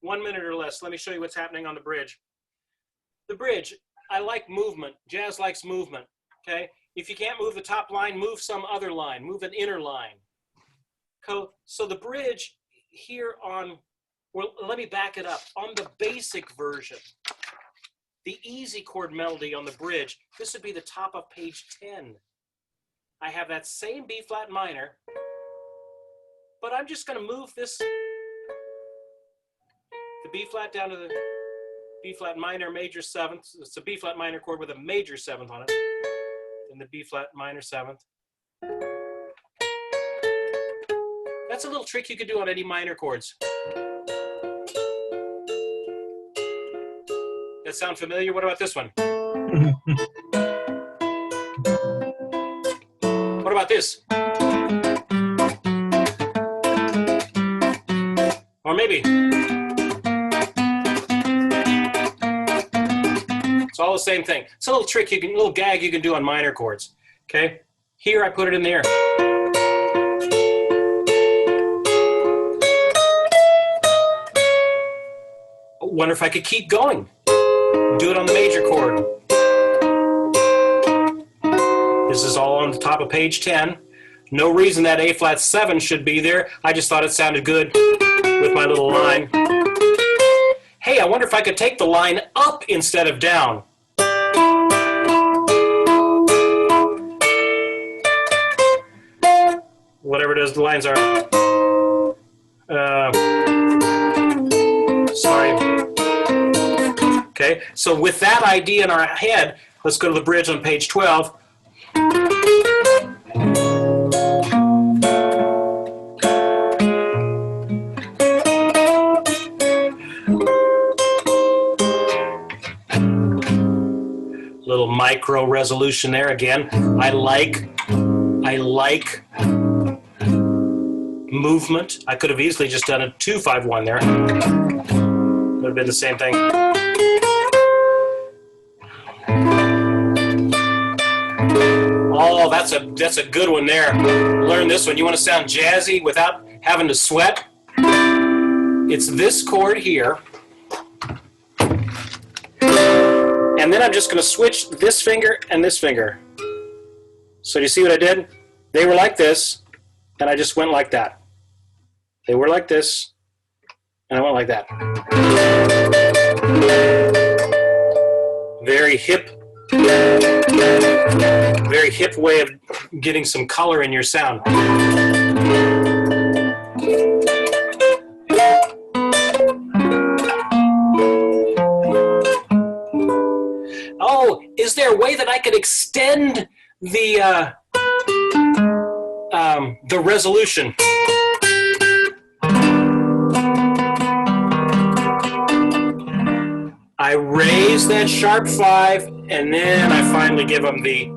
1 minute or less, let me show you what's happening on the bridge. The bridge, I like movement. Jazz likes movement, okay? If you can't move the top line, move some other line. Move an inner line. So the bridge here on, well, let me back it up. On the basic version, the easy chord melody on the bridge, this would be the top of page 10. I have that same B flat minor, but I'm just going to move this, the B flat down to the B flat minor major 7th. It's a B flat minor chord with a major 7th on it, and the B flat minor 7th. That's a little trick you could do on any minor chords. That sound familiar? What about this one? What about this? Or maybe. It's all the same thing. It's a little trick you can, little gag you can do on minor chords. Okay? Here I put it in there. Wonder if I could keep going. Do it on the major chord. This is all on the top of page 10. No reason that A flat 7 should be there. I just thought it sounded good with my little line. Hey, I wonder if I could take the line up instead of down. Whatever it is, the lines are. Sorry. Okay, so with that idea in our head, let's go to the bridge on page 12. Little micro resolution there again. I like movement. I could have easily just done a 2-5-1 there. Would have been the same thing. Oh, that's a good one there. Learn this one. You want to sound jazzy without having to sweat? It's this chord here. And then I'm just going to switch this finger and this finger. So do you see what I did? They were like this, and I just went like that. They were like this, and I went like that. Very hip way of getting some color in your sound. Oh, is there a way that I could extend the resolution? I raise that sharp 5, and then I finally give them the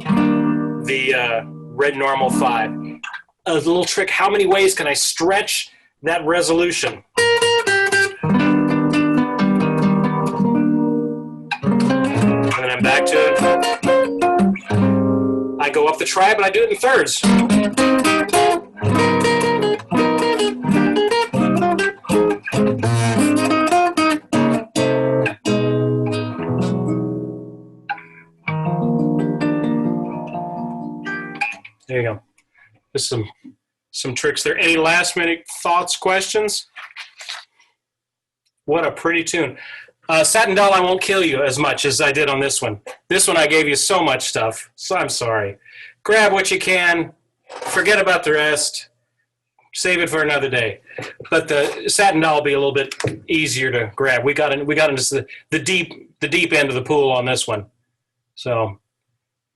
red normal 5. A little trick, how many ways can I stretch that resolution? And then I'm back to it. I go up the tri, but I do it in thirds. There you go. Just some tricks there. Any last minute thoughts, questions? What a pretty tune. Satin Doll, I won't kill you as much as I did on this one. This one I gave you so much stuff, so I'm sorry. Grab what you can. Forget about the rest. Save it for another day. But the Satin Doll will be a little bit easier to grab. We got into the deep end of the pool on this one. So,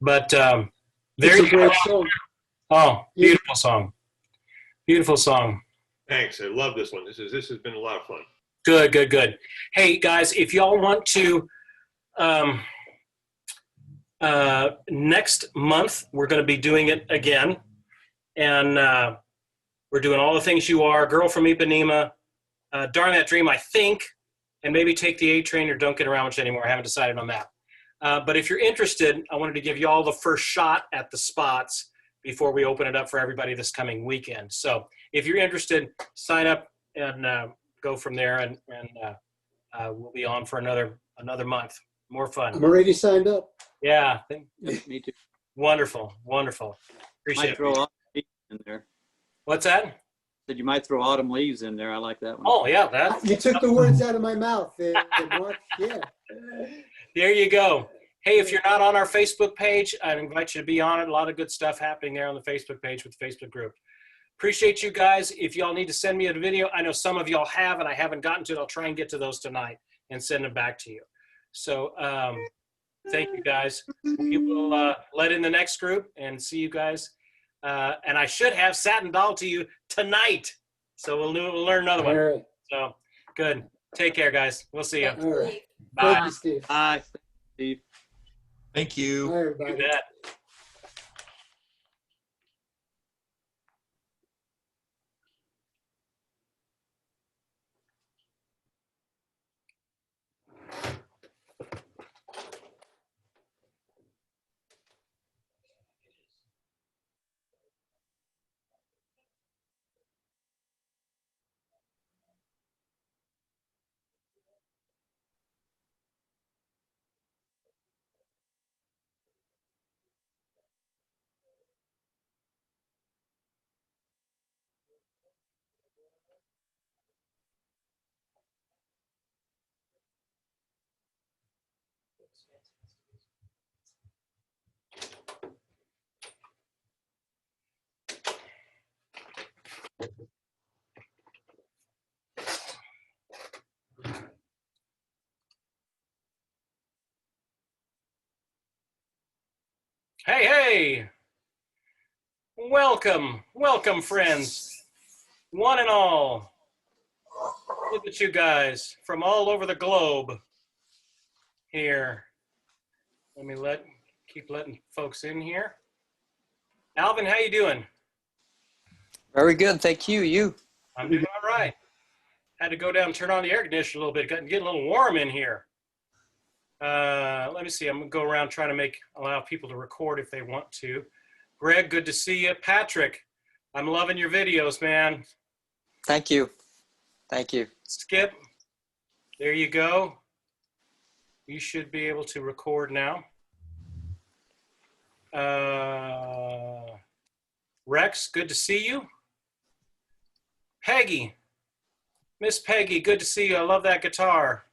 but there It's you a go. great song. Oh, beautiful song. Beautiful song. Thanks. I love this one. This has been a lot of fun. Good, good, good. Hey, guys, if y'all want to, next month, we're going to be doing it again. And we're doing All the Things You Are, Girl from Ipanema, Darn That Dream, I think, and maybe Take the A Train or Don't Get Around Much Anymore. I haven't decided on that. But if you're interested, I wanted to give you all the first shot at the spots before we open it up for everybody this coming weekend. So if you're interested, sign up and go from there, and we'll be on for another month. More fun. I'm already signed up. Yeah. Me too. Wonderful. Wonderful. Appreciate Might throw it. autumn leaves in there. What's that? Said you might throw autumn leaves in there. I like that one. Oh, yeah. That. You took the words out of my mouth there, Mark. Yeah. There you go. Hey, if you're not on our Facebook page, I invite you to be on it. A lot of good stuff happening there on the Facebook page with the Facebook group. Appreciate you guys. If y'all need to send me a video, I know some of y'all have, and I haven't gotten to it. I'll try and get to those tonight and send them back to you. So thank you, guys. We will let in the next group and see you guys. And I should have Satin Doll to you tonight. So we'll learn another one. All right. So good. Take care, guys. We'll see you. All right. Bye. Thank you, Steve. Bye, Steve. Thank you. Bye, You everybody. bet. Hey, hey. Welcome, friends, one and all. Look at you guys from all over the globe here. Let me keep letting folks in here. Alvin, how you doing? Very good, thank you. You? I'm doing all right. Had to go down and turn on the air conditioner a little bit. Getting a little warm in here. Let me see. I'm going to go around trying to allow people to record if they want to. Greg, good to see you. Patrick, I'm loving your videos, man. Thank you. Thank you. Skip, there you go. You should be able to record now. Rex, good to see you. Peggy, Miss Peggy, good to see you. I love that guitar.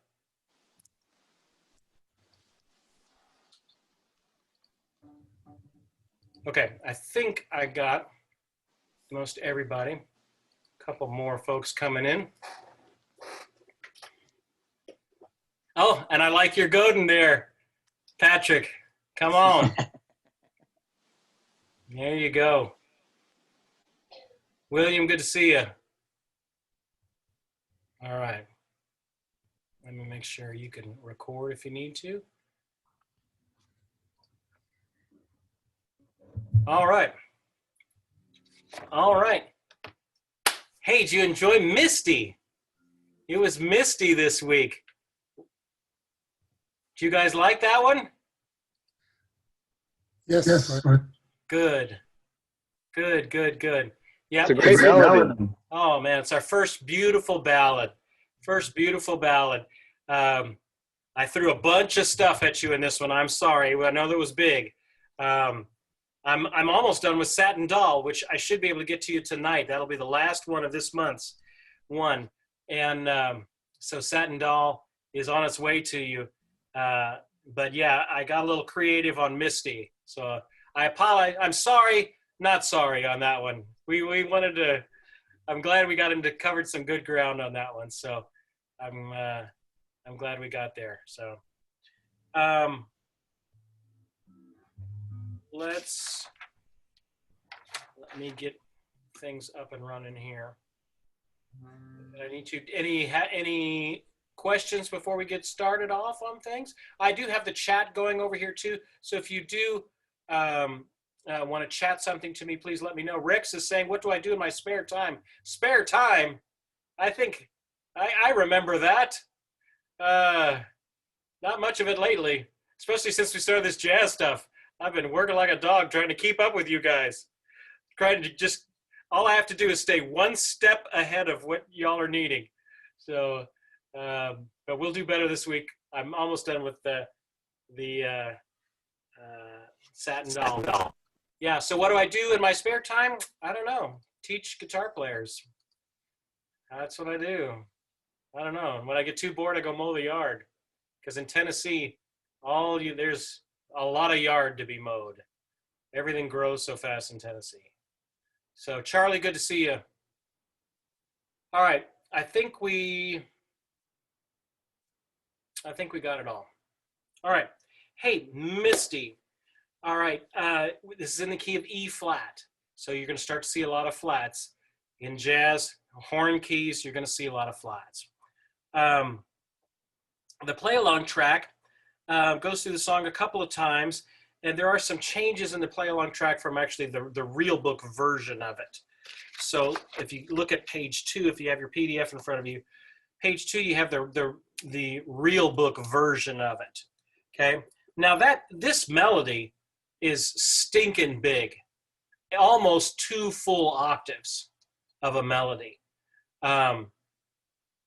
Okay, I think I got most everybody. A couple more folks coming in. Oh, and I like your Godin there, Patrick. Come on. There you go. William, good to see you. All right. Let me make sure you can record if you need to. All right. All right. Hey, did you enjoy Misty? It was Misty this week. Do you guys like that one? Yes. Good. Good, good, good. Yeah. It's a great melody. Oh, man, it's our first beautiful ballad. First beautiful ballad. I threw a bunch of stuff at you in this one. I'm sorry. I know that was big. I'm almost done with Satin Doll, which I should be able to get to you tonight. That'll be the last one of this month's one. And so Satin Doll is on its way to you. But yeah, I got a little creative on Misty. So I apologize. I'm sorry, not sorry on that one. We wanted to, I'm glad we got into covered some good ground on that one. So I'm glad we got there. So let me get things up and running here. I need to, any questions before we get started off on things? I do have the chat going over here too. So if you do want to chat something to me, please let me know. Rex is saying, what do I do in my spare time? Spare time? I think I remember that. Not much of it lately, especially since we started this jazz stuff. I've been working like a dog trying to keep up with you guys. Trying to just, all I have to do is stay one step ahead of what y'all are needing. So, but we'll do better this week. I'm almost done with the Satin Doll. Yeah, so what do I do in my spare time? I don't know. Teach guitar players. That's what I do. I don't know. When I get too bored, I go mow the yard. Because in Tennessee, there's a lot of yard to be mowed. Everything grows so fast in Tennessee. So Charlie, good to see you. All right, I think we got it all. All right, hey, Misty. All right, this is in the key of E flat. So you're gonna start to see a lot of flats. In jazz, horn keys, you're gonna see a lot of flats. The play along track goes through the song a couple of times, and there are some changes in the play along track from actually the real book version of it. So if you look at page 2, if you have your PDF in front of you, page 2, you have the real book version of it. Okay. Now this melody is stinking big, almost 2 full octaves of a melody.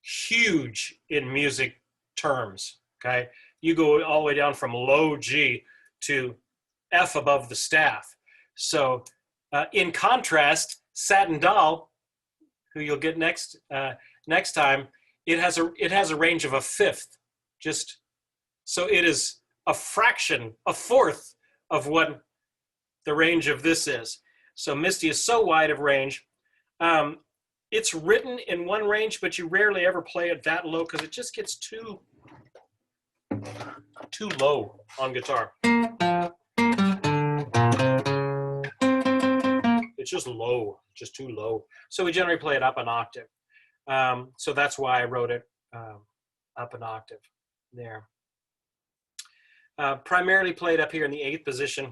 Huge in music terms. Okay. You go all the way down from low G to F above the staff. So in contrast, Satin Doll, who you'll get next time, it has a range of a fifth. Just so it is a fraction, a fourth of what the range of this is. So Misty is so wide of range. It's written in one range, but you rarely ever play it that low because it just gets too low on guitar. It's just low, just too low. So we generally play it up an octave. So that's why I wrote it up an octave there. Primarily played up here in the 8th position,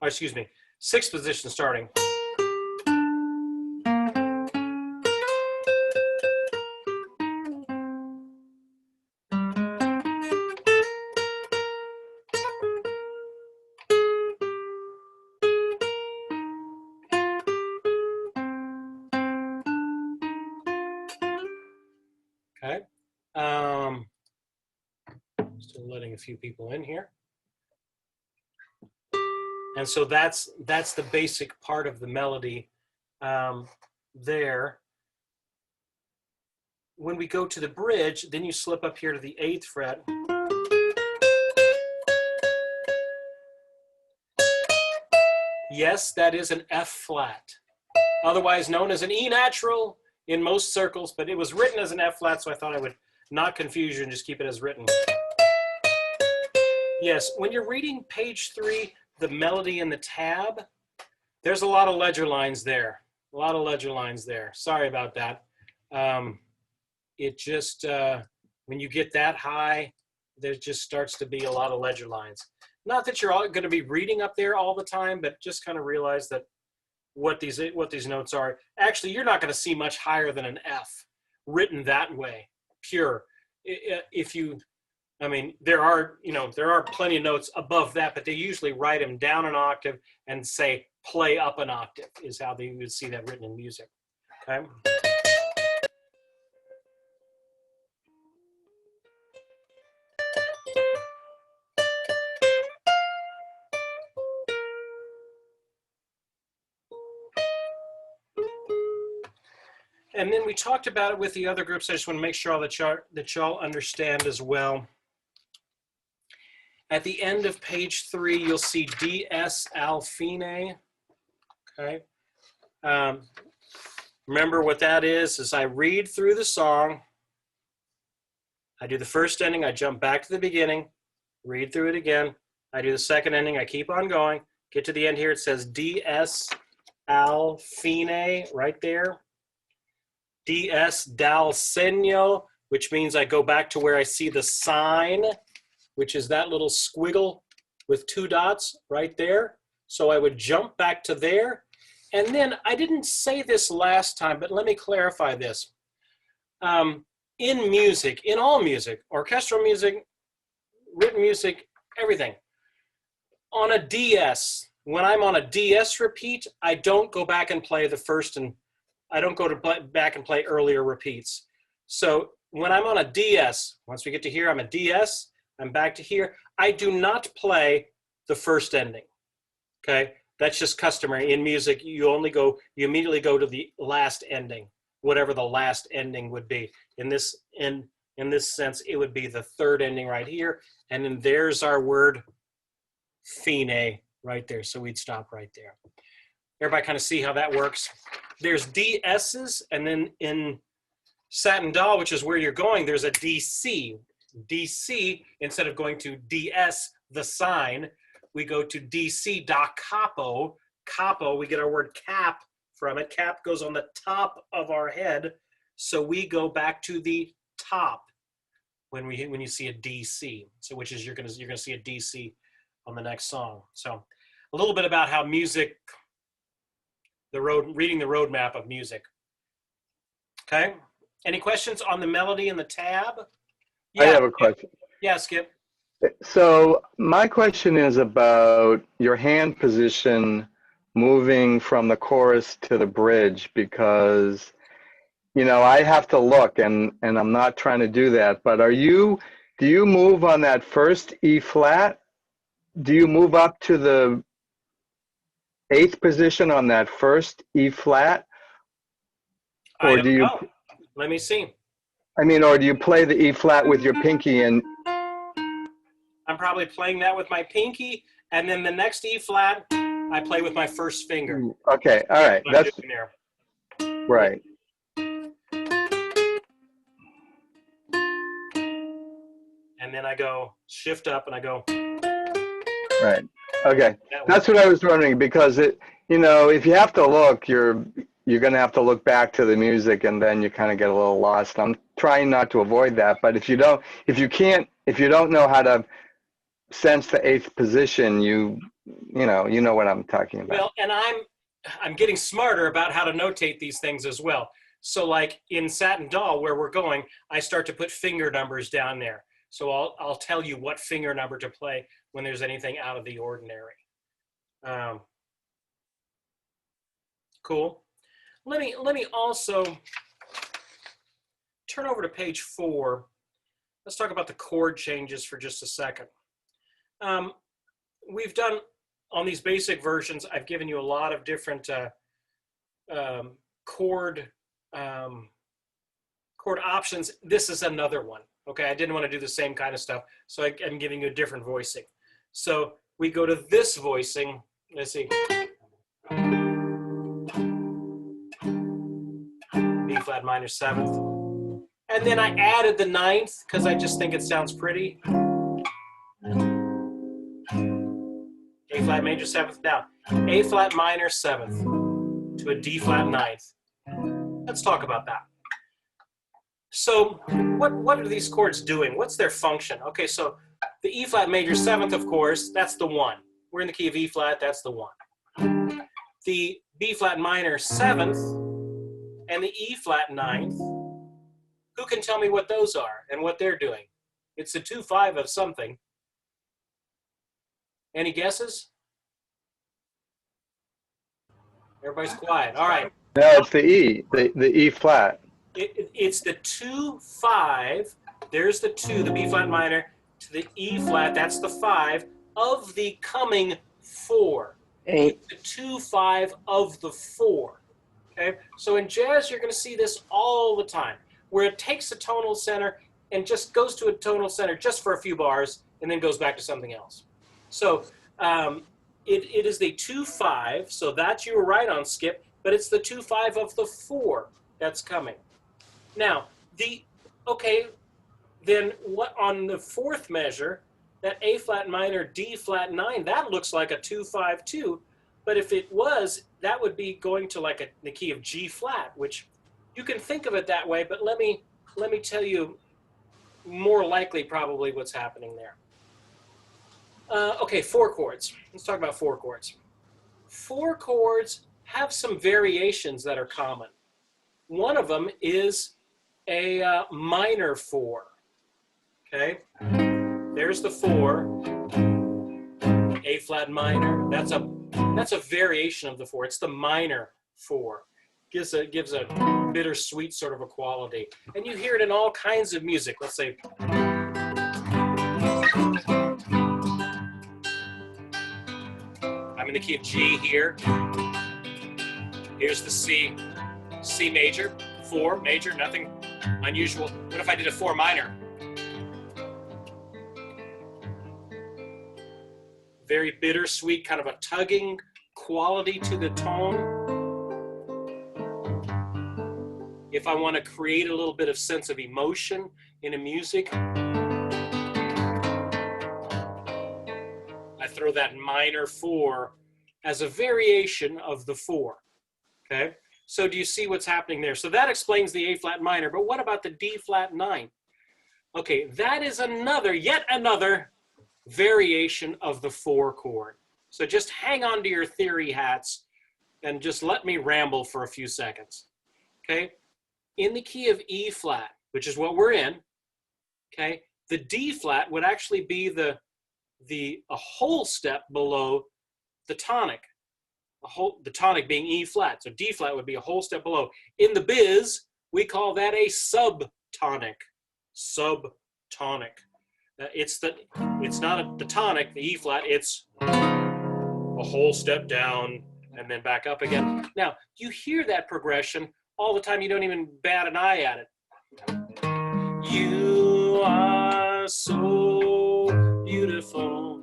or excuse me, 6th position starting. Okay. Still letting a few people in here. And so that's the basic part of the melody there. When we go to the bridge, then you slip up here to the 8th fret. Yes, that is an F flat, otherwise known as an E natural in most circles, but it was written as an F flat, so I thought I would not confuse you and just keep it as written. Yes, when you're reading page 3, the melody in the tab, there's a lot of ledger lines there. A lot of ledger lines there. Sorry about that. It just, when you get that high, there just starts to be a lot of ledger lines. Not that you're all going to be reading up there all the time, but just kind of realize that what these notes are. Actually, you're not going to see much higher than an F written that way, pure. If you, I mean, there are plenty of notes above that, but they usually write them down an octave and say play up an octave is how they would see that written in music. Okay. And then we talked about it with the other groups. I just want to make sure that y'all understand as well. At the end of page 3, you'll see DS al fine. Okay. Remember what that is I read through the song. I do the first ending. I jump back to the beginning, read through it again. I do the second ending. I keep on going. Get to the end here. It says DS al fine right there. DS dal segno, which means I go back to where I see the sign, which is that little squiggle with 2 dots right there. So I would jump back to there. And then I didn't say this last time, but let me clarify this. In music, in all music, orchestral music, written music, everything, on a DS, when I'm on a DS repeat, I don't go back and play the first and I don't go back and play earlier repeats. So when I'm on a DS, once we get to here, I'm a DS, I'm back to here. I do not play the first ending, okay? That's just customary. In music, you immediately go to the last ending, whatever the last ending would be. In this sense, it would be the third ending right here. And then there's our word fine right there. So we'd stop right there. Everybody kind of see how that works? There's DS's, and then in Satin Doll, which is where you're going, there's a DC. DC, instead of going to DS, the sign, we go to DC da capo. Capo, we get our word cap from it. Cap goes on the top of our head. So we go back to the top when you see a DC. So which is you're gonna see a DC on the next song. So a little bit about how music, reading the roadmap of music. Okay. Any questions on the melody and the tab? Yeah. I have a question. Yeah, Skip. So my question is about your hand position moving from the chorus to the bridge, because, you know, I have to look and I'm not trying to do that, but do you move on that first E flat? Do you move up to the 8th position on that first E flat? Or I don't do you know. Let me see. I mean, or do you play the E flat with your pinky and I'm probably playing that with my pinky, and then the next E flat, I play with my first finger. okay, all right. That's right. And then I go shift up and I go. Right. Okay. That's what I was wondering, because you know, if you have to look, you're going to have to look back to the music, and then you kind of get a little lost. I'm trying not to avoid that, but if you don't know how to sense the 8th position, you know what I'm talking about. Well, and I'm getting smarter about how to notate these things as well. So like in Satin Doll, where we're going, I start to put finger numbers down there. So I'll tell you what finger number to play when there's anything out of the ordinary. Cool. Let me also turn over to page 4. Let's talk about the chord changes for just a second. We've done, on these basic versions, I've given you a lot of different chord options. This is another one. Okay, I didn't want to do the same kind of stuff, so I'm giving you a different voicing. So we go to this voicing. Let's see. B flat minor 7th. And then I added the 9th because I just think it sounds pretty. A flat major 7th down. A flat minor 7th to a D flat 9th. Let's talk about that. So what are these chords doing? What's their function? Okay, so the E flat major 7th, of course, that's the 1. We're in the key of E flat, that's the 1. The B flat minor 7th and the E flat 9th, who can tell me what those are and what they're doing? It's the 2-5 of something. Any guesses? Everybody's quiet. All right. No, it's the E, the E flat. It's the 2-5. There's the 2, the B flat minor, to the E flat. That's the 5 of the coming 4. Eight. The 2-5 of the 4. Okay, so in jazz, you're going to see this all the time, where it takes a tonal center and just goes to a tonal center just for a few bars and then goes back to something else. So it is the 2-5, so that you were right on, Skip, but it's the 2-5 of the 4 that's coming. Now, then what on the 4th measure, that A flat minor, D flat 9, that looks like a 2-5-2, but if it was, that would be going to like the key of G flat, which you can think of it that way, but let me tell more likely probably what's happening there. Okay, 4 chords. Let's talk about 4 chords. 4 chords have some variations that are common. One of them is a minor 4. Okay, there's the 4, A flat minor. That's a variation of the 4. It's the minor 4. Gives a bittersweet sort of a quality, and you hear it in all kinds of music. Let's say. I'm in the key of G here. Here's the C major, 4 major, nothing unusual. What if I did a 4 minor? Very bittersweet, kind of a tugging quality to the tone. If I want to create a little bit of sense of emotion in a music, I throw that minor 4 as a variation of the 4. Okay, so do you see what's happening there? So that explains the A flat minor, but what about the D flat 9? Okay, that is yet another variation of the 4 chord. So just hang on to your theory hats and just let me ramble for a few seconds. Okay, in the key of E flat, which is what we're in, okay, the D flat would actually be a whole step below the tonic. The tonic being E flat, so D flat would be a whole step below. In the biz, we call that a subtonic. Subtonic. It's not the tonic, the E flat. It's a whole step down and then back up again. Now you hear that progression all the time. You don't even bat an eye at it. You are so beautiful.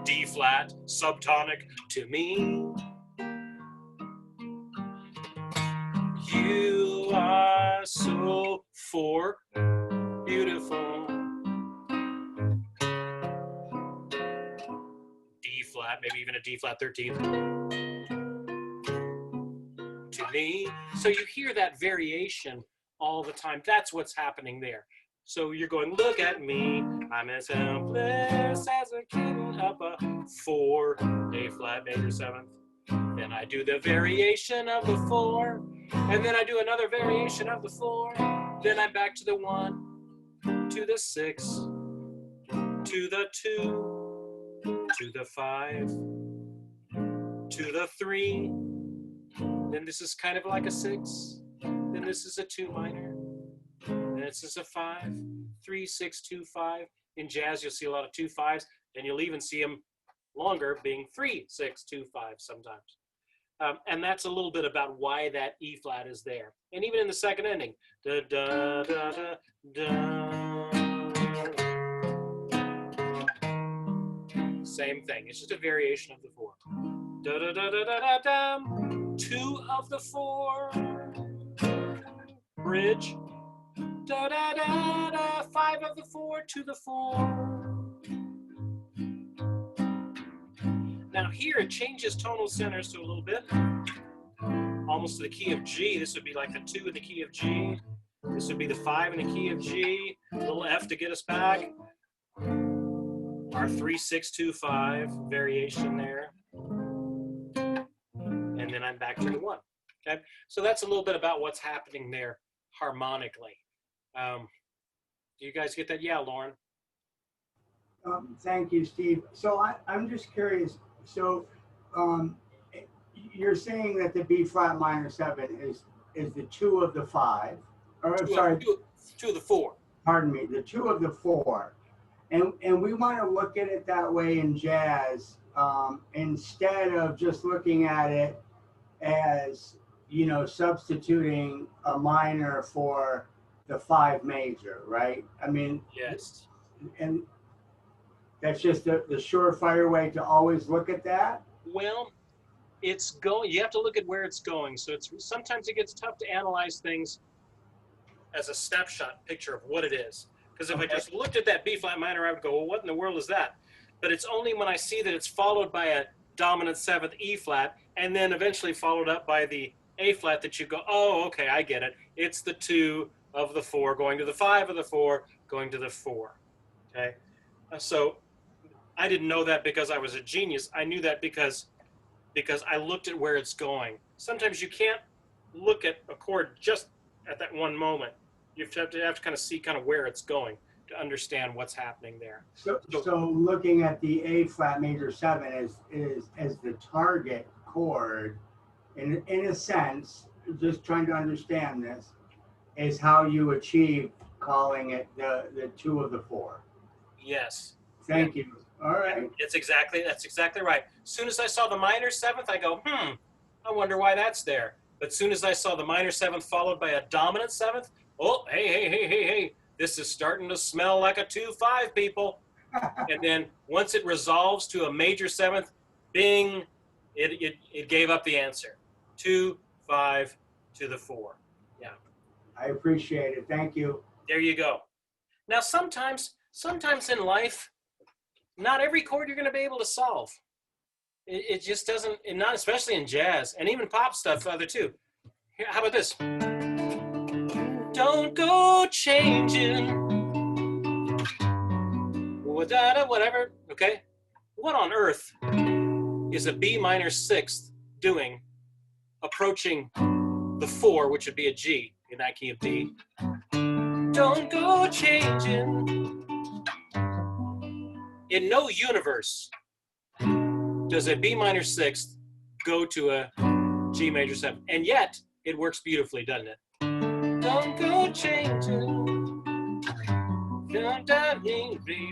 D flat, subtonic to me. You are so 4 beautiful. D flat, maybe even a D flat 13 to me. So you hear that variation all the time. That's what's happening there. So you're going, look at me, I'm as helpless as a kitten up a 4, A flat major 7th. Then I do the variation of the 4, and then I do another variation of the 4. Then I'm back to the 1, to the 6, to the 2, to the 5, to the 3. Then this is kind of like a 6. Then this is a 2 minor. And this is a 5, 3, 6, 2, 5. In jazz, you'll see a lot of 2 5s, and you'll even see them longer being 3, 6, 2, 5 sometimes. And that's a little bit about why that E flat is there. And even in the second ending, da da da da da. Same thing. It's just a variation of the 4. Da da da da da da da. 2 of the 4. Bridge. Da da da da. 5 of the 4 to the 4. Now here it changes tonal centers to a little bit, almost to the key of G. This would be like the 2 in the key of G. This would be the 5 in the key of G. A little F to get us back. Our 3, 6, 2, 5 variation there. And then I'm back to the 1. Okay, so that's a little bit about what's happening there harmonically. Do you guys get that? Yeah, Lauren. Thank you, Steve. So I'm just curious. So you're saying that the B flat minor 7 is the 2 of the 5, or 2 of the 4. Pardon me, the 2 of the 4, And we want to look at it that way in jazz, instead of just looking at it as, you know, substituting a minor for the 5 major, right? I mean, Yes. and that's just the surefire way to always look at that. Well, it's going. You have to look at where it's going. So it's sometimes it gets tough to analyze things as a snapshot picture of what it is. Because if I just looked at that B flat minor, I would go, well, what in the world is that? But it's only when I see that it's followed by a dominant 7th E flat, and then eventually followed up by the A flat, that you go, oh, okay, I get it. It's the 2 of the 4 going to the 5 of the 4 going to the 4. Okay, so I didn't know that because I was a genius. I knew that because I looked at where it's going. Sometimes you can't look at a chord just at that one moment. You have to kind of see kind of where it's going to understand what's happening there. So looking at the A flat major 7 as the target chord, in a sense, just trying to understand this, is how you achieve calling it the 2 of the 4. Yes. Thank you. All right. That's exactly right. As soon as I saw the minor 7th, I go, I wonder why that's there. But as soon as I saw the minor 7th followed by a dominant 7th, oh, hey, this is starting to smell like a 2-5, people. And then once it resolves to a major 7th, bing, it gave up the answer. 2, 5 to the 4. Yeah. I appreciate it. Thank you. There you go. Now, sometimes in life, not every chord you're going to be able to solve. It just doesn't, and not especially in jazz and even pop stuff, other too. Here, how about this? Don't go changing. Whatever. Okay. What on earth is a B minor 6th doing approaching the 4, which would be a G in that key of D? Don't go changing. In no universe does a B minor 6th go to a G major 7. And yet, it works beautifully, doesn't it? Don't go changing.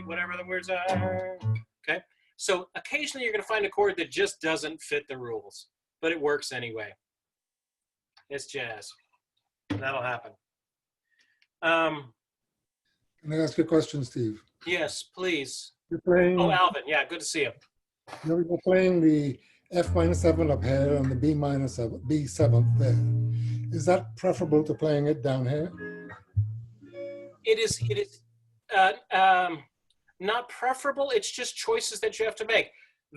Whatever the words are. Okay? So occasionally you're going to find a chord that just doesn't fit the rules, but it works anyway. It's jazz. That'll happen. Can I ask you a question, Steve? Yes, please. You're playing. Oh, Alvin. Yeah, good to see you. You're playing the F minor 7 up here and the B minor 7, B7 there. Is that preferable to playing it down here? It is not preferable. It's just choices that you have to make.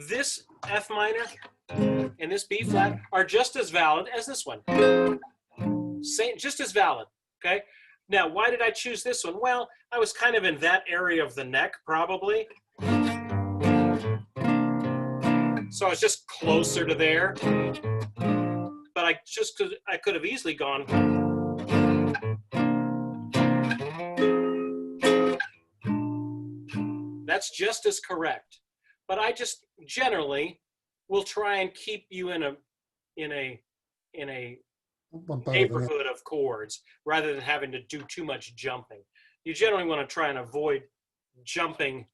This F minor and this B flat are just as valid as this one. Just as valid. Okay. Now, why did I choose this one? Well, I was kind of in that area of the neck, probably. So I was just closer to there. But I could have easily gone. That's just as correct. But I just generally will try and keep you in a neighborhood of chords rather than having to do too much jumping. You generally want to try and avoid jumping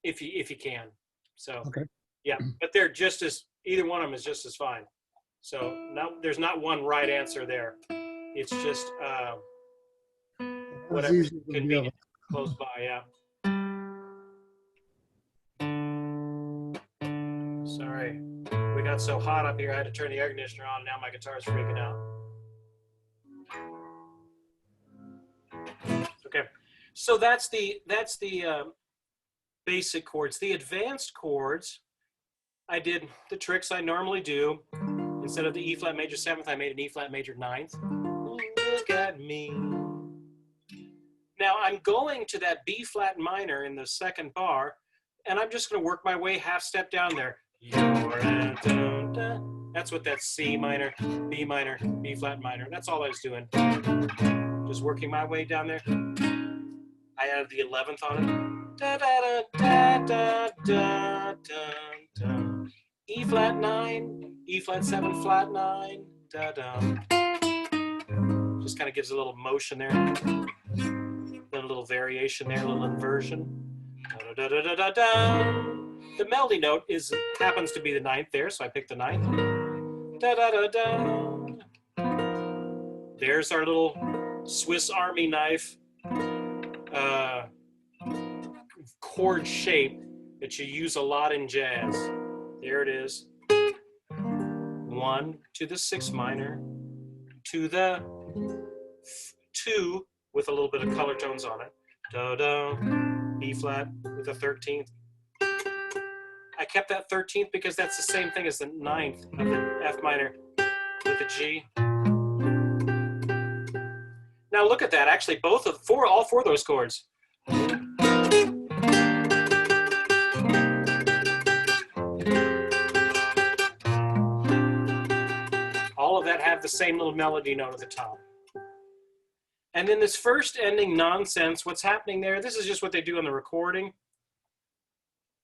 if you can. So okay. Yeah, but they're just as, either one of them is just as fine. So there's not one right answer there. It's just whatever convenient close by. Yeah. Sorry, we got so hot up here. I had to turn the air conditioner on. And now my guitar's freaking out. Okay, so that's the basic chords. The advanced chords, I did the tricks I normally do. Instead of the E flat major 7th, I made an E flat major 9th. Look at me. Now I'm going to that B flat minor in the second bar, and I'm just going to work my way half step down there. That's what that C minor, B flat minor. That's all I was doing. Just working my way down there. I added the 11th on it. Da, da, da, da, da, da, da. E flat 9, E flat 7 flat 9. Da, da. Just kind of gives a little motion there. A a little variation there, a little inversion. Da, da, da, da, da, da. The melody note happens to be the ninth there, so I picked the ninth. Da, da, da, da. There's our little Swiss Army knife chord shape that you use a lot in jazz. There it is. 1 to the 6 minor, to the 2 with a little bit of color tones on it. Do, do, B flat with the 13th. I kept that 13th because that's the same thing as the 9th of the F minor with the G. Now look at that. Actually, all four of those chords. All of that have the same little melody note at the top. And then this first ending nonsense, what's happening there, this is just what they do on the recording.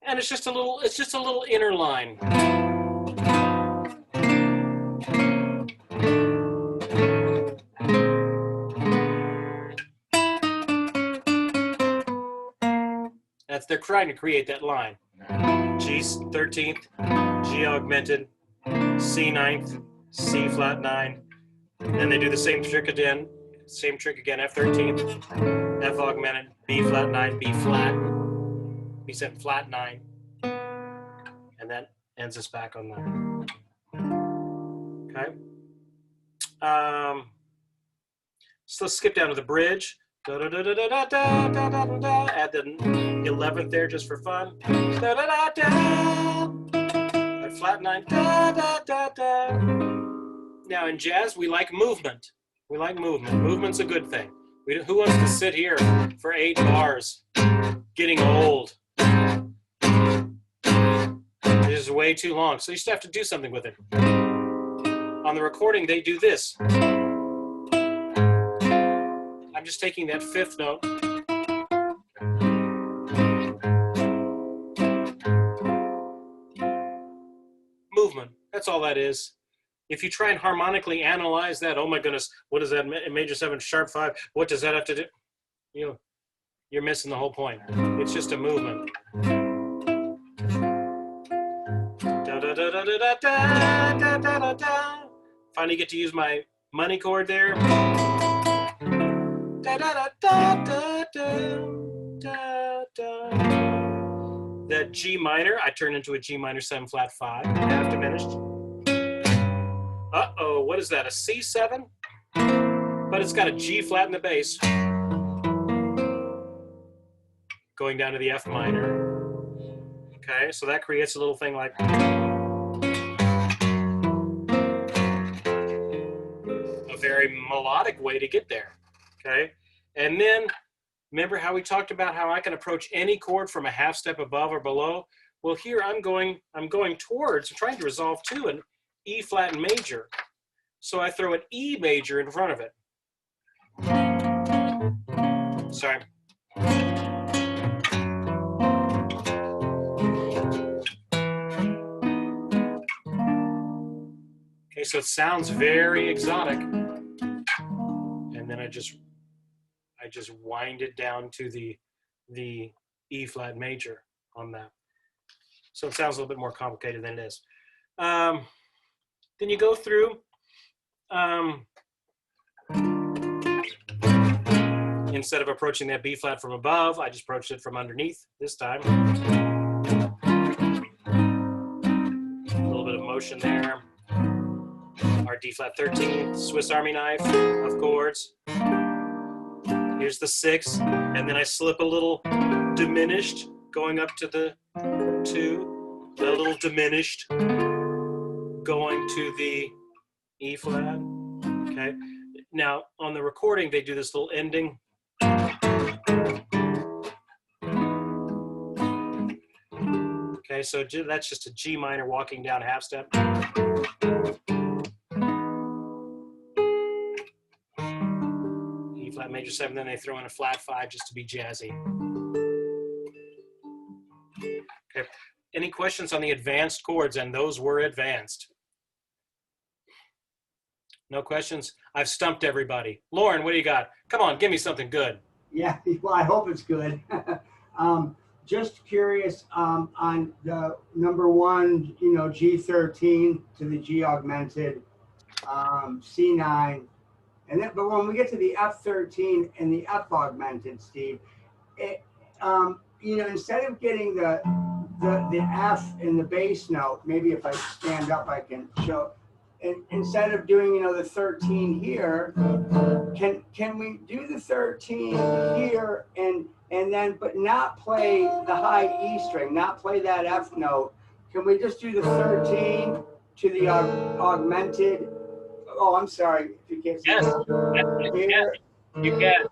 And it's just a little inner line. They're trying to create that line. G 13th, G augmented, C 9th, C flat 9. Then they do the same trick again, F 13th, F augmented, B flat 9, B flat, B 7 flat 9. And that ends us back on that. Okay. So let's skip down to the bridge. Da, da, da, da, da, da, da, da, da, da. Add the 11th there just for fun. Da, da, da, da. Flat 9. Da, da, da, da. Now in jazz, we like movement. We like movement. Movement's a good thing. Who wants to sit here for 8 bars? Getting old. This is way too long. So you just have to do something with it. On the recording, they do this. I'm just taking that 5th note. Movement. That's all that is. If you try and harmonically analyze that, oh my goodness, what is that major 7 sharp 5? What does that have to do? You're missing the whole point. It's just a movement. Da da da da da da da da da da. Finally get to use my money chord there. Da, da, da, da, da, da, da. That G minor, I turned into a G minor 7 flat 5, half diminished. Uh-oh, what is that, a C7? But it's got a G flat in the bass. Going down to the F minor. Okay, so that creates a little thing like... a very melodic way to get there. Okay, and then remember how we talked about how I can approach any chord from a half step above or below? Well, here I'm going towards, trying to resolve to an E flat major. So I throw an E major in front of it. Sorry. Okay, so it sounds very exotic. And then I just wind it down to the E flat major on that. So it sounds a little bit more complicated than it is. Then you go through, instead of approaching that B flat from above, I just approached it from underneath this time. A little bit of motion there. Our D flat 13, Swiss Army knife of chords. Here's the 6, and then I slip a little diminished going up to the 2, a little diminished going to the E flat. Okay. Now on the recording, they do this little ending. Okay, so that's just a G minor walking down half step. E flat major 7, then they throw in a flat 5 just to be jazzy. Okay. Any questions on the advanced chords? And those were advanced. No questions? I've stumped everybody. Lauren, what do you got? Come on, give me something good. Yeah, well, I hope it's good. Just curious on the number one, G13 to the G augmented, C9, and then, but when we get to the F13 and the F augmented, Steve, it, instead of getting the F in the bass note, maybe if I stand up, I can show. And instead of doing, the 13 here, can we do the 13 here and then but not play the high E string, not play that F note? Can we just do the 13 to the augmented? Oh, I'm sorry. If you can't see Yes. that. Here. You can.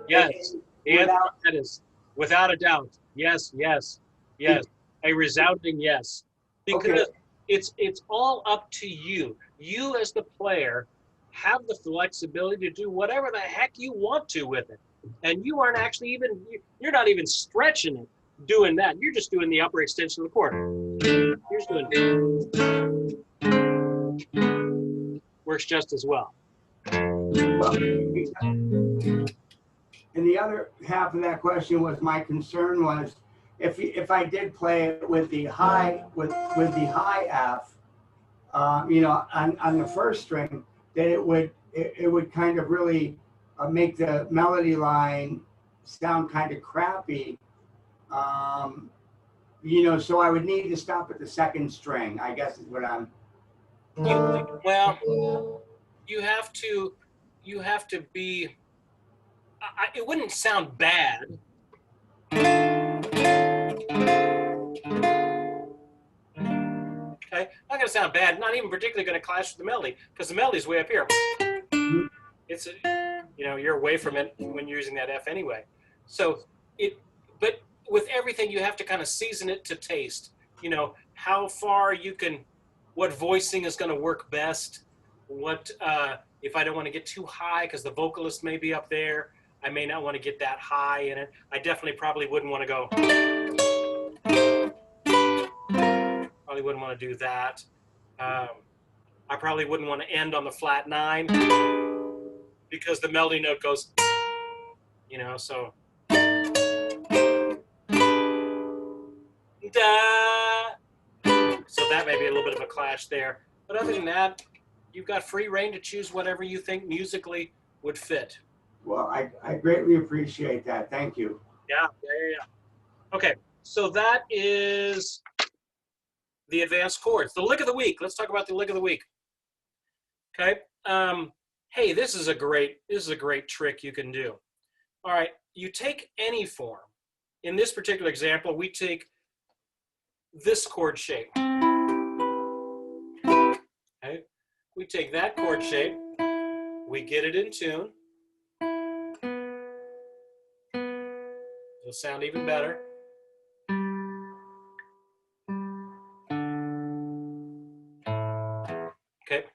Yes. The answer Without, to that is without a doubt. Yes, yes, yes. A resounding yes. Because it's all up to you. You as the player have the flexibility to do whatever the heck you want to with it. And you aren't actually even, you're not even stretching it doing that. You're just doing the upper extension of the chord. You're just doing, works just as well. And the other half of that question was, my concern was if I did play it with the high with the high F, on the first string, that it would kind of really make the melody line sound kind of crappy. So I would need to stop at the second string, I guess is what I'm. Well, you have to be. It wouldn't sound bad. Okay, not going to sound bad. Not even particularly going to clash with the melody, because the melody's way up here. It's you're away from it when you're using that F anyway. So but with everything, you have to kind of season it to taste. How far you can, what voicing is going to work best. What if I don't want to get too high because the vocalist may be up there. I may not want to get that high in it. I definitely probably wouldn't want to go. Probably wouldn't want to do that. I probably wouldn't want to end on the flat 9 because the melody note goes, so. Da. So that may be a little bit of a clash there. But other than that, you've got free reign to choose whatever you think musically would fit. Well, I greatly appreciate that. Thank you. Yeah. Okay, so that is the advanced chords. The lick of the week. Let's talk about the lick of the week. Okay. Hey, this is a great trick you can do. All right, you take any form. In this particular example, we take this chord shape. Okay, we take that chord shape. We get it in tune. It'll sound even better. Okay.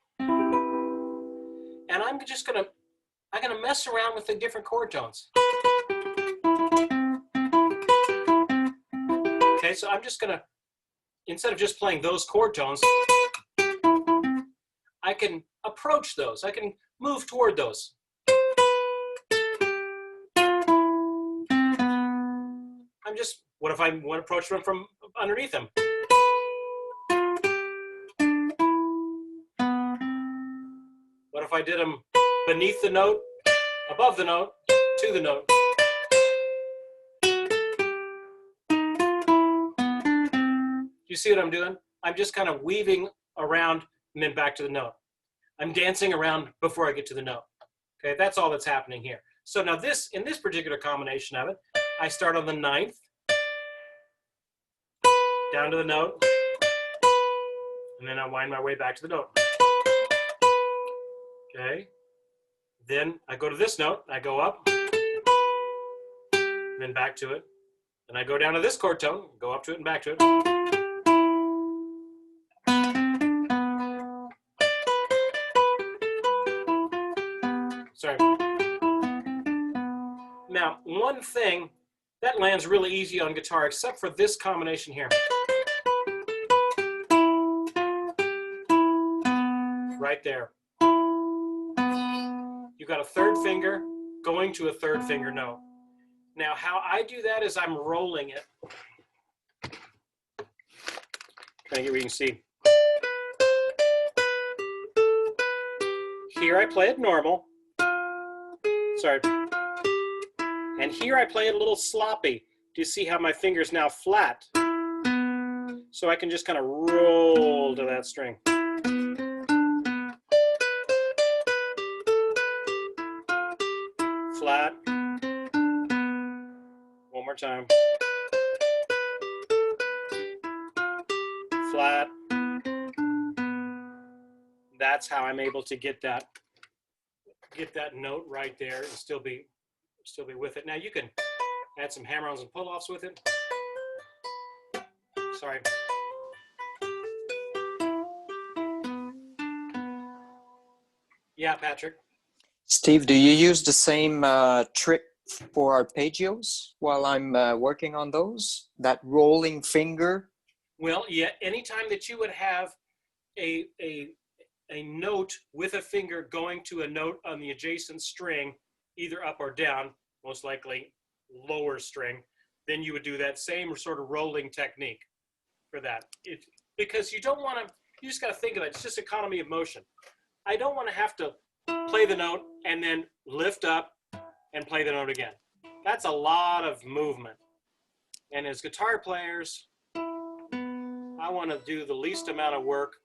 And I'm gonna mess around with the different chord tones. Okay, so I'm just gonna, instead of just playing those chord tones, I can approach those. I can move toward those. What if I want to approach them from underneath them? What if I did them beneath the note, above the note, to the note? You see what I'm doing? I'm just kind of weaving around and then back to the note. I'm dancing around before I get to the note. Okay, that's all that's happening here. So now in this particular combination of it, I start on the 9th, down to the note, and then I wind my way back to the note. Okay, then I go to this note, I go up, and then back to it. Then I go down to this chord tone, go up to it and back to it. Sorry. Now, one thing, that lands really easy on guitar, except for this combination here. Right there. You've got a third finger going to a third finger note. Now, how I do that is I'm rolling it. Trying to get where you can see. Here I play it normal. Sorry. And here I play it a little sloppy. Do you see how my finger's now flat? So I can just kind of roll to that string. Flat. One more time. Flat. That's how I'm able to get that note right there and still be with it. Now you can add some hammer-ons and pull-offs with it. Sorry. Yeah, Patrick. Steve, do you use the same trick for arpeggios while I'm working on those? That rolling finger? Well, yeah, anytime that you would have a note with a finger going to a note on the adjacent string, either up or down, most likely lower string, then you would do that same sort of rolling technique for that. Because you don't want to, you just got to think of it, it's just economy of motion. I don't want to have to play the note and then lift up and play the note again. That's a lot of movement. And as guitar players, I want to do the least amount of work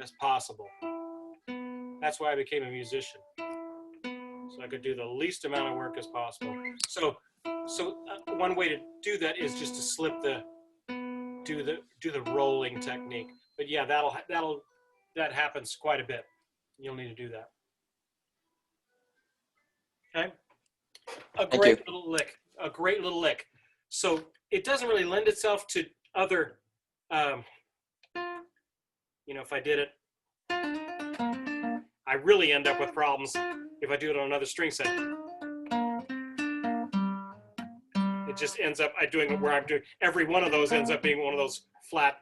as possible. That's why I became a musician. So I could do the least amount of work as possible. So one way to do that is just to do the rolling technique. But yeah, that happens quite a bit. You'll need to do that. Okay. A great little lick. So it doesn't really lend itself to other, if I did it, I really end up with problems if I do it on another string set. It just ends up, every one of those ends up being one of those flat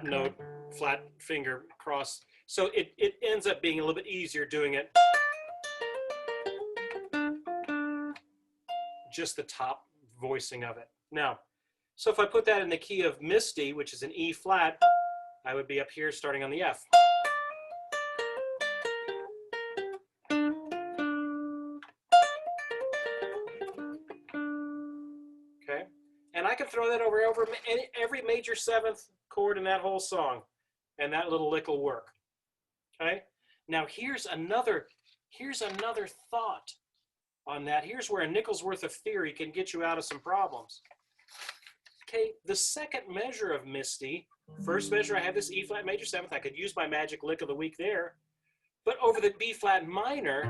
note, flat finger cross. So it ends up being a little bit easier doing it just the top voicing of it. Now, so if I put that in the key of Misty, which is an E flat, I would be up here starting on the F. Okay, and I can throw that over every major seventh chord in that whole song, and that little lick will work. Okay, now here's another thought on that. Here's where a nickel's worth of theory can get you out of some problems. Okay, the second measure of Misty, first measure I have this E flat major seventh, I could use my magic lick of the week there, but over the B flat minor,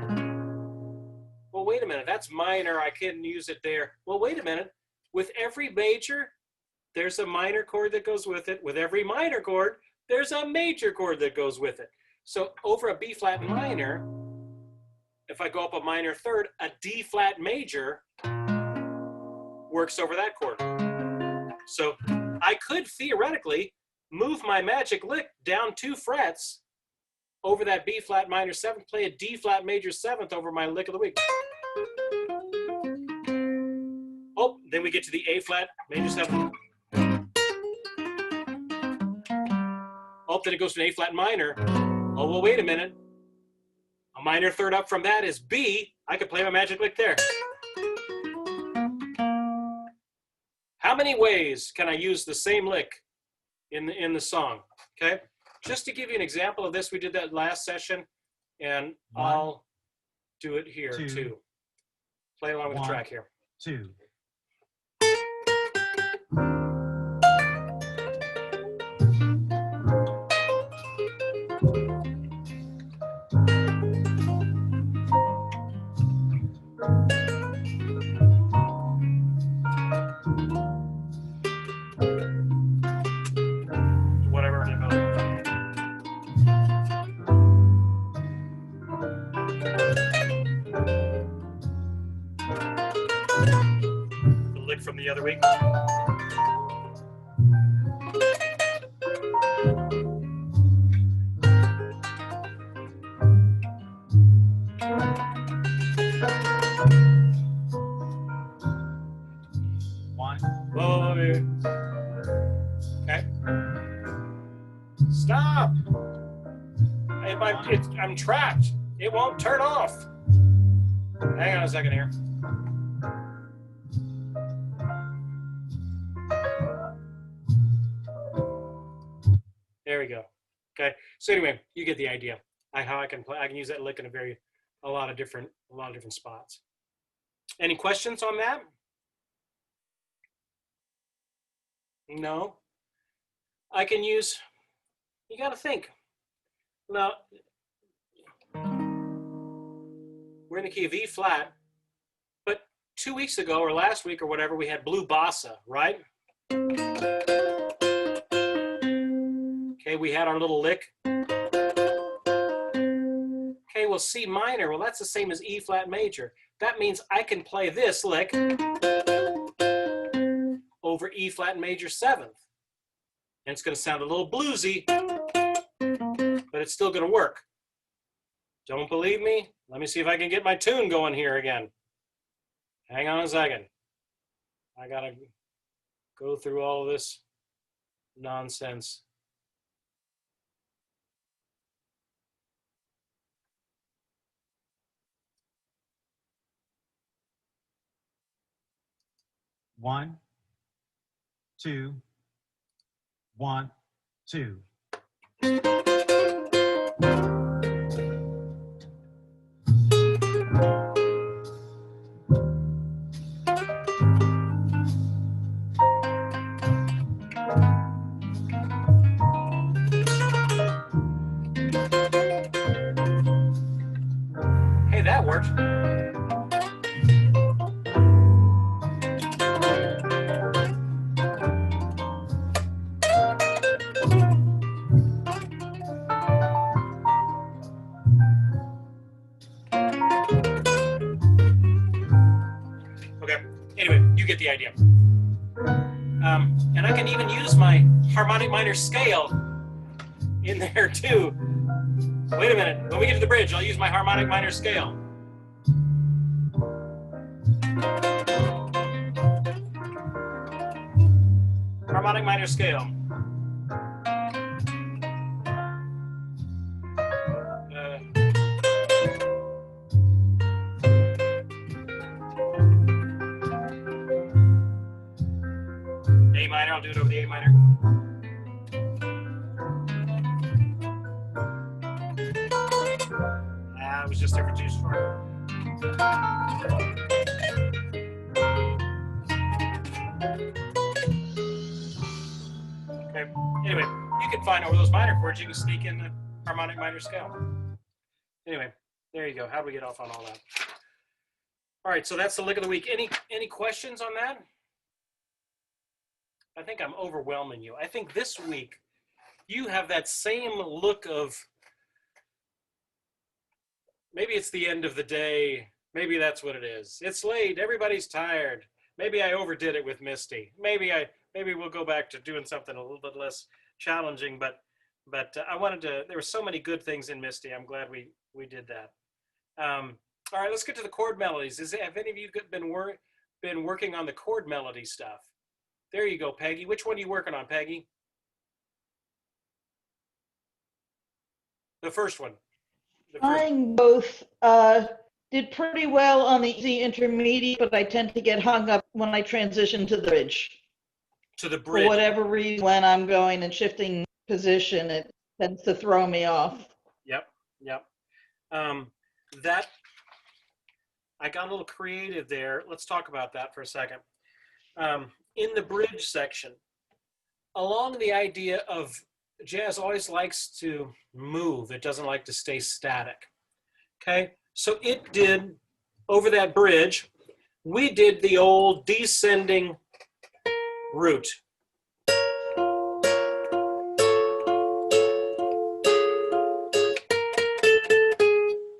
well, wait a minute, that's minor, I couldn't use it there. Well, wait a minute, with every major, there's a minor chord that goes with it. With every minor chord, there's a major chord that goes with it. So over a B flat minor, if I go up a minor third, a D flat major works over that chord. So I could theoretically move my magic lick down 2 frets over that B flat minor seventh, play a D flat major seventh over my lick of the week. Oh, then we get to the A flat major seventh. Oh, then it goes to an A flat minor. Oh, well, wait a minute. A minor third up from that is B. I could play my magic lick there. How many ways can I use the same lick in the song? Okay, just to give you an example of this, we did that last session, and I'll do it here too. Play along with the track here. 2. Whatever it goes. The lick from the other week. Okay. Stop. I'm trapped. It won't turn off. Hang on a second here. There we go. Okay. So anyway, you get the idea. How I can play. I can use that lick in a lot of different spots. Any questions on that? No. I can use. You got to think. Now, we're in the key of E flat, but 2 weeks ago or last week or whatever, we had blue bossa, right? Okay, we had our little lick. Okay, well, C minor, well, that's the same as E flat major. That means I can play this lick over E flat major 7th. And it's going to sound a little bluesy, but it's still going to work. Don't believe me? Let me see if I can get my tune going here again. Hang on a second. I got to go through all of this nonsense. One, two, 1, 2. Hey, that worked. Okay, anyway, you get the idea. And I can even use my harmonic minor scale in there too. Wait a minute, when we get to the bridge, I'll use my harmonic minor scale. Harmonic minor scale. A minor, I'll do it over the A minor. I was just there for 2 short. Okay, anyway, you can find over those minor chords, you can sneak in the harmonic minor scale. Anyway, there you go. How do we get off on all that? All right, so that's the lick of the week. Any questions on that? I think I'm overwhelming you. I think this week you have that same look of maybe it's the end of the day. Maybe that's what it is. It's late. Everybody's tired. Maybe I overdid it with Misty. Maybe we'll go back to doing something a little bit less challenging. But I wanted to. There were so many good things in Misty. I'm glad we did that. All right, let's get to the chord melodies. Have any of you been working on the chord melody stuff? There you go, Peggy. Which one are you working on, Peggy? The first one. Mine both did pretty well on the easy intermediate, but I tend to get hung up when I transition to the bridge. To the bridge. For whatever reason, when I'm going and shifting position, it tends to throw me off. Yep. I got a little creative there. Let's talk about that for a second. In the bridge section, along the idea of jazz always likes to move. It doesn't like to stay static. Okay, so it did, over that bridge, we did the old descending root.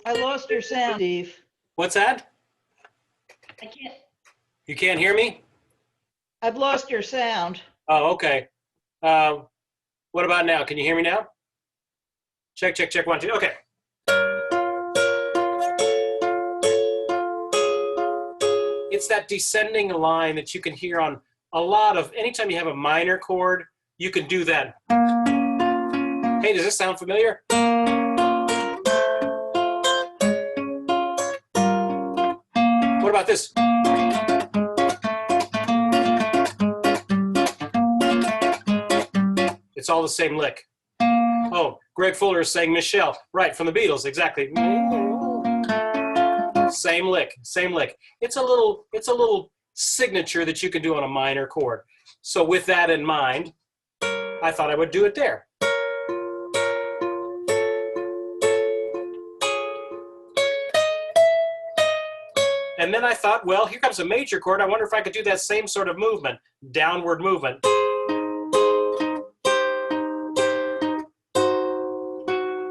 I lost your sound, Steve. What's that? I can't. You can't hear me? I've lost your sound. Oh, okay. What about now? Can you hear me now? Check, 1, 2. Okay. It's that descending line that you can hear on anytime you have a minor chord, you can do that. Hey, does this sound familiar? What about this? It's all the same lick. Oh, Greg Fuller is saying Michelle. Right, from the Beatles, exactly. Same lick, same lick. It's a little signature that you can do on a minor chord. So with that in mind, I thought I would do it there. And then I thought, well, here comes a major chord. I wonder if I could do that same sort of movement, downward movement.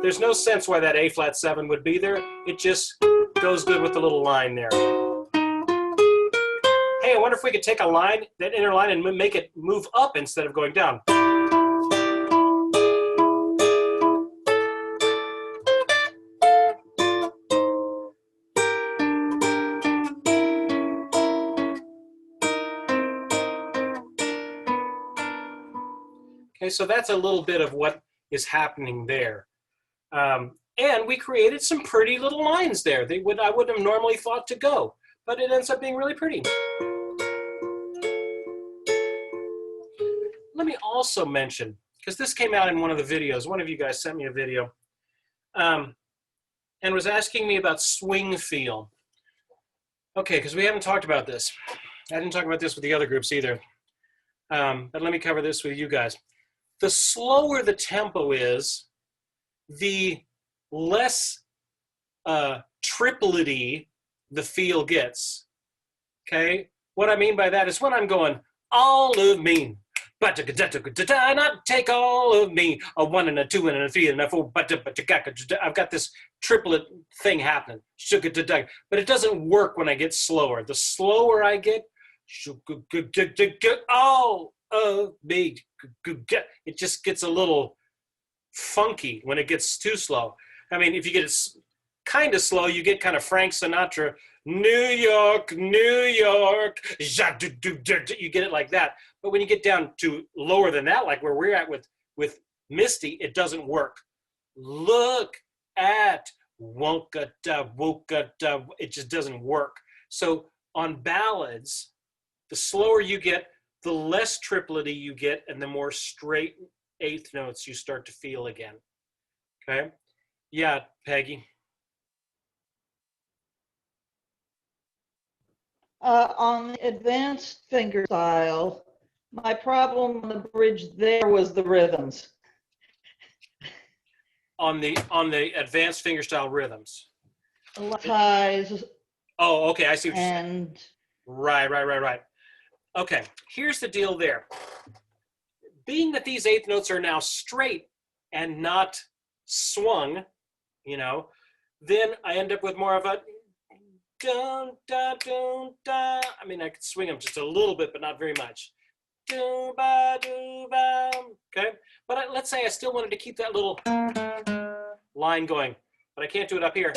There's no sense why that A flat 7 would be there. It just goes good with the little line there. Hey, I wonder if we could take a line, that inner line, and make it move up instead of going down. Okay, so that's a little bit of what is happening there. And we created some pretty little lines there. I wouldn't have normally thought to go, but it ends up being really pretty. Let me also mention, because this came out in one of the videos, one of you guys sent me a video, and was asking me about swing feel. Okay, because we haven't talked about this. I didn't talk about this with the other groups either. But let me cover this with you guys. The slower the tempo is, the less triplet-y the feel gets. Okay? What I mean by that is when I'm going, all of me, not take all of me, a 1 and a 2 and a 3 and a 4, I've got this triplet thing happening, but it doesn't work when I get slower. The slower I get, all of me, it just gets a little funky when it gets too slow. I mean, if you get it kind of slow, you get kind of Frank Sinatra, New York, New York, you get it like that. But when you get down to lower than that, like where we're at with Misty, it doesn't work. Look at wonka da woka da, it just doesn't work. So on ballads, the slower you get, the less triplet-y you get, and the more straight eighth notes you start to feel again. Okay? Yeah, Peggy. On the advanced finger style, my problem on the bridge there was the rhythms. On the advanced fingerstyle rhythms. Ties. Oh, okay, I see what you're saying. And Right. Okay, here's the deal there. Being that these eighth notes are now straight and not swung, you know, then I end up with more of a dun, da, dun, da. I mean, I could swing them just a little bit, but not very much. Do, ba, do, ba. Okay, but let's say I still wanted to keep that little line going, but I can't do it up here.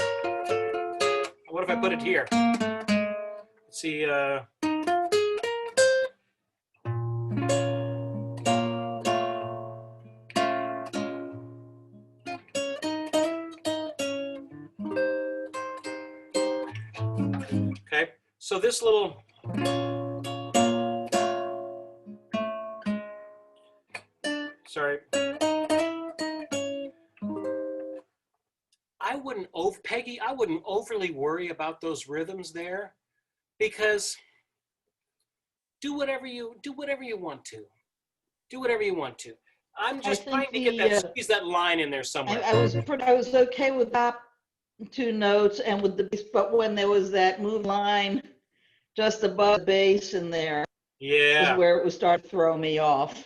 What if I put it here? Let's see. Okay, so this little, sorry. Peggy, I wouldn't overly worry about those rhythms there, because do whatever you want to. Do whatever you want to. I'm just trying to get that, squeeze that line in there somewhere. I was okay with that 2 notes and with the bass, but when there was that move line just above the bass in there, yeah, is where it would start to throw me off.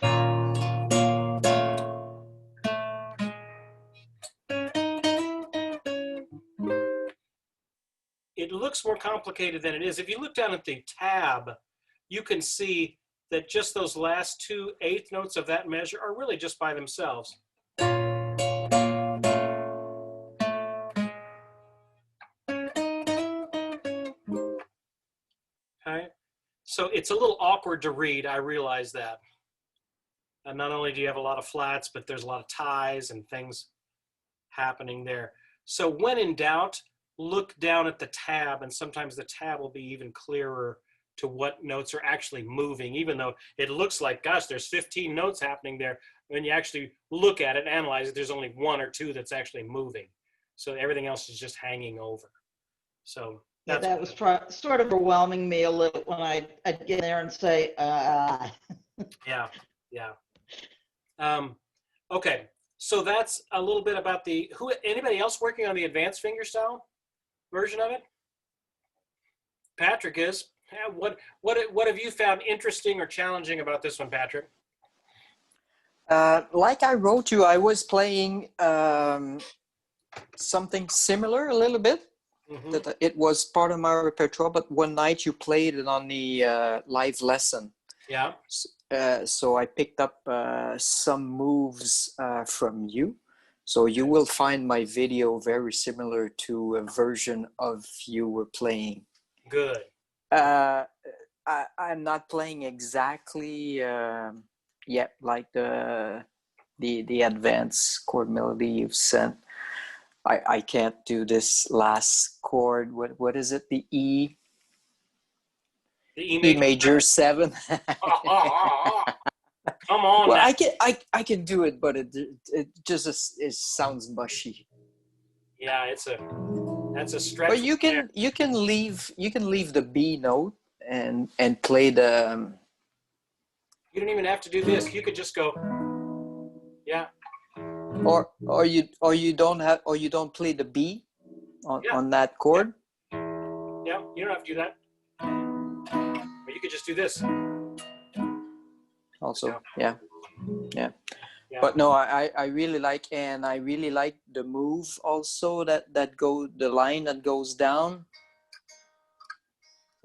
It looks more complicated than it is. If you look down at the tab, you can see that just those last 2 eighth notes of that measure are really just by themselves. Okay, So it's a little awkward to read. I realize that. And not only do you have a lot of flats, but there's a lot of ties and things happening there. So when in doubt, look down at the tab, and sometimes the tab will be even clearer to what notes are actually moving, even though it looks like, gosh, there's 15 notes happening there. When you actually look at it, analyze it, there's only 1 or 2 that's actually moving. So everything else is just hanging over. So Yeah, that's that was sort of overwhelming me a little when I'd get there and say, Yeah, yeah. Okay, so that's a little bit about anybody else working on the advanced fingerstyle version of it? Patrick is. What have you found interesting or challenging about this one, Patrick? Like I wrote you, I was playing something similar a little bit. Mm-hmm. That it was part of my repertoire, but one night you played it on the live lesson. Yeah. So I picked up some moves from you. So you will find my video very similar to a version of you were playing. Good. I'm not playing exactly yet like the advanced chord melody you've sent. I can't do this last chord. What is it? The E. The E major 7. Come on. Well, now. I can do it, but it just it sounds mushy. Yeah, that's a stretch. But you can leave the B note and play the. You don't even have to do this. You could just go. Yeah. Or you don't play the B on that chord. Yeah, you don't have to do that. But you could just do this. Also, yeah. But no, I really like the move also that the line that goes down.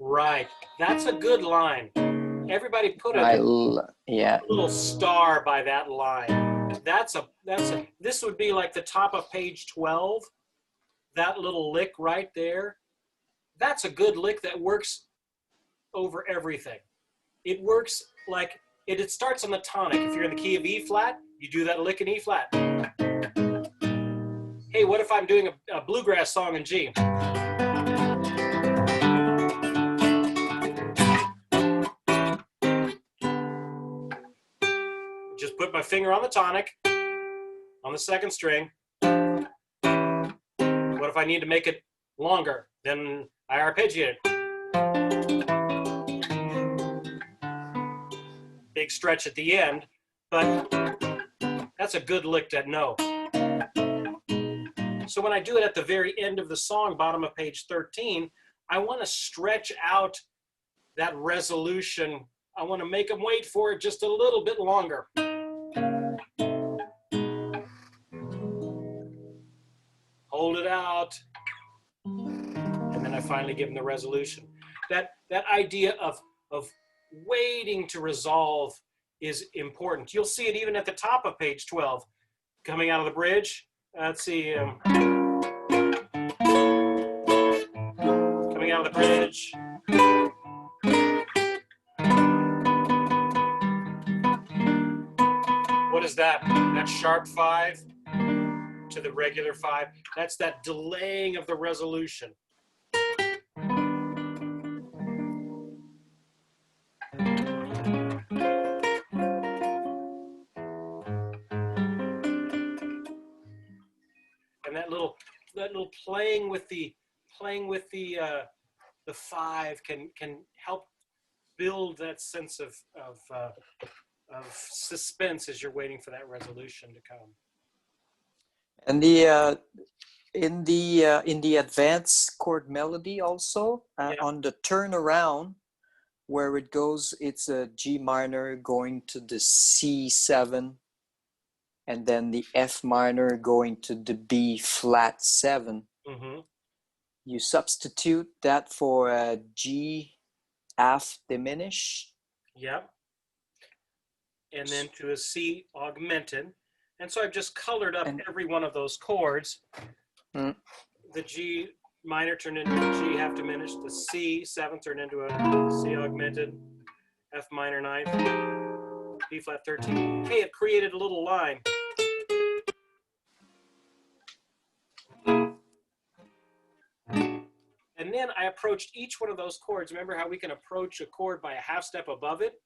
Right, that's a good line. Everybody put a little star by that line. This would be like the top of page 12. That little lick right there. That's a good lick that works over everything. It works like it starts on the tonic. If you're in the key of E flat, you do that lick in E flat. Hey, what if I'm doing a bluegrass song in G? Just put my finger on the tonic, on the second string. What if I need to make it longer? Then I arpeggiate it. Big stretch at the end, but that's a good lick to know. So when I do it at the very end of the song, bottom of page 13, I want to stretch out that resolution. I want to make them wait for it just a little bit longer. Hold it out. And then I finally give them the resolution. That idea of waiting to resolve is important. You'll see it even at the top of page 12. Coming out of the bridge. Let's see. Coming out of the bridge. What is that? That sharp 5 to the regular 5. That's that delaying of the resolution. And that little playing with the 5 can help build that sense of suspense as you're waiting for that resolution to come. And the in the advanced chord melody also on the turnaround where it goes, it's a G minor going to the C7, and then the F minor going to the B flat 7. Mm-hmm. You substitute that for a G F diminished. Yep. And then to a C augmented. And so I've just colored up every one of those chords. The G minor turned into a G half diminished. The C seventh turned into a C augmented. F minor ninth. B flat 13. Hey, it created a little line. And then I approached each one of those chords. Remember how we can approach a chord by a half step above it?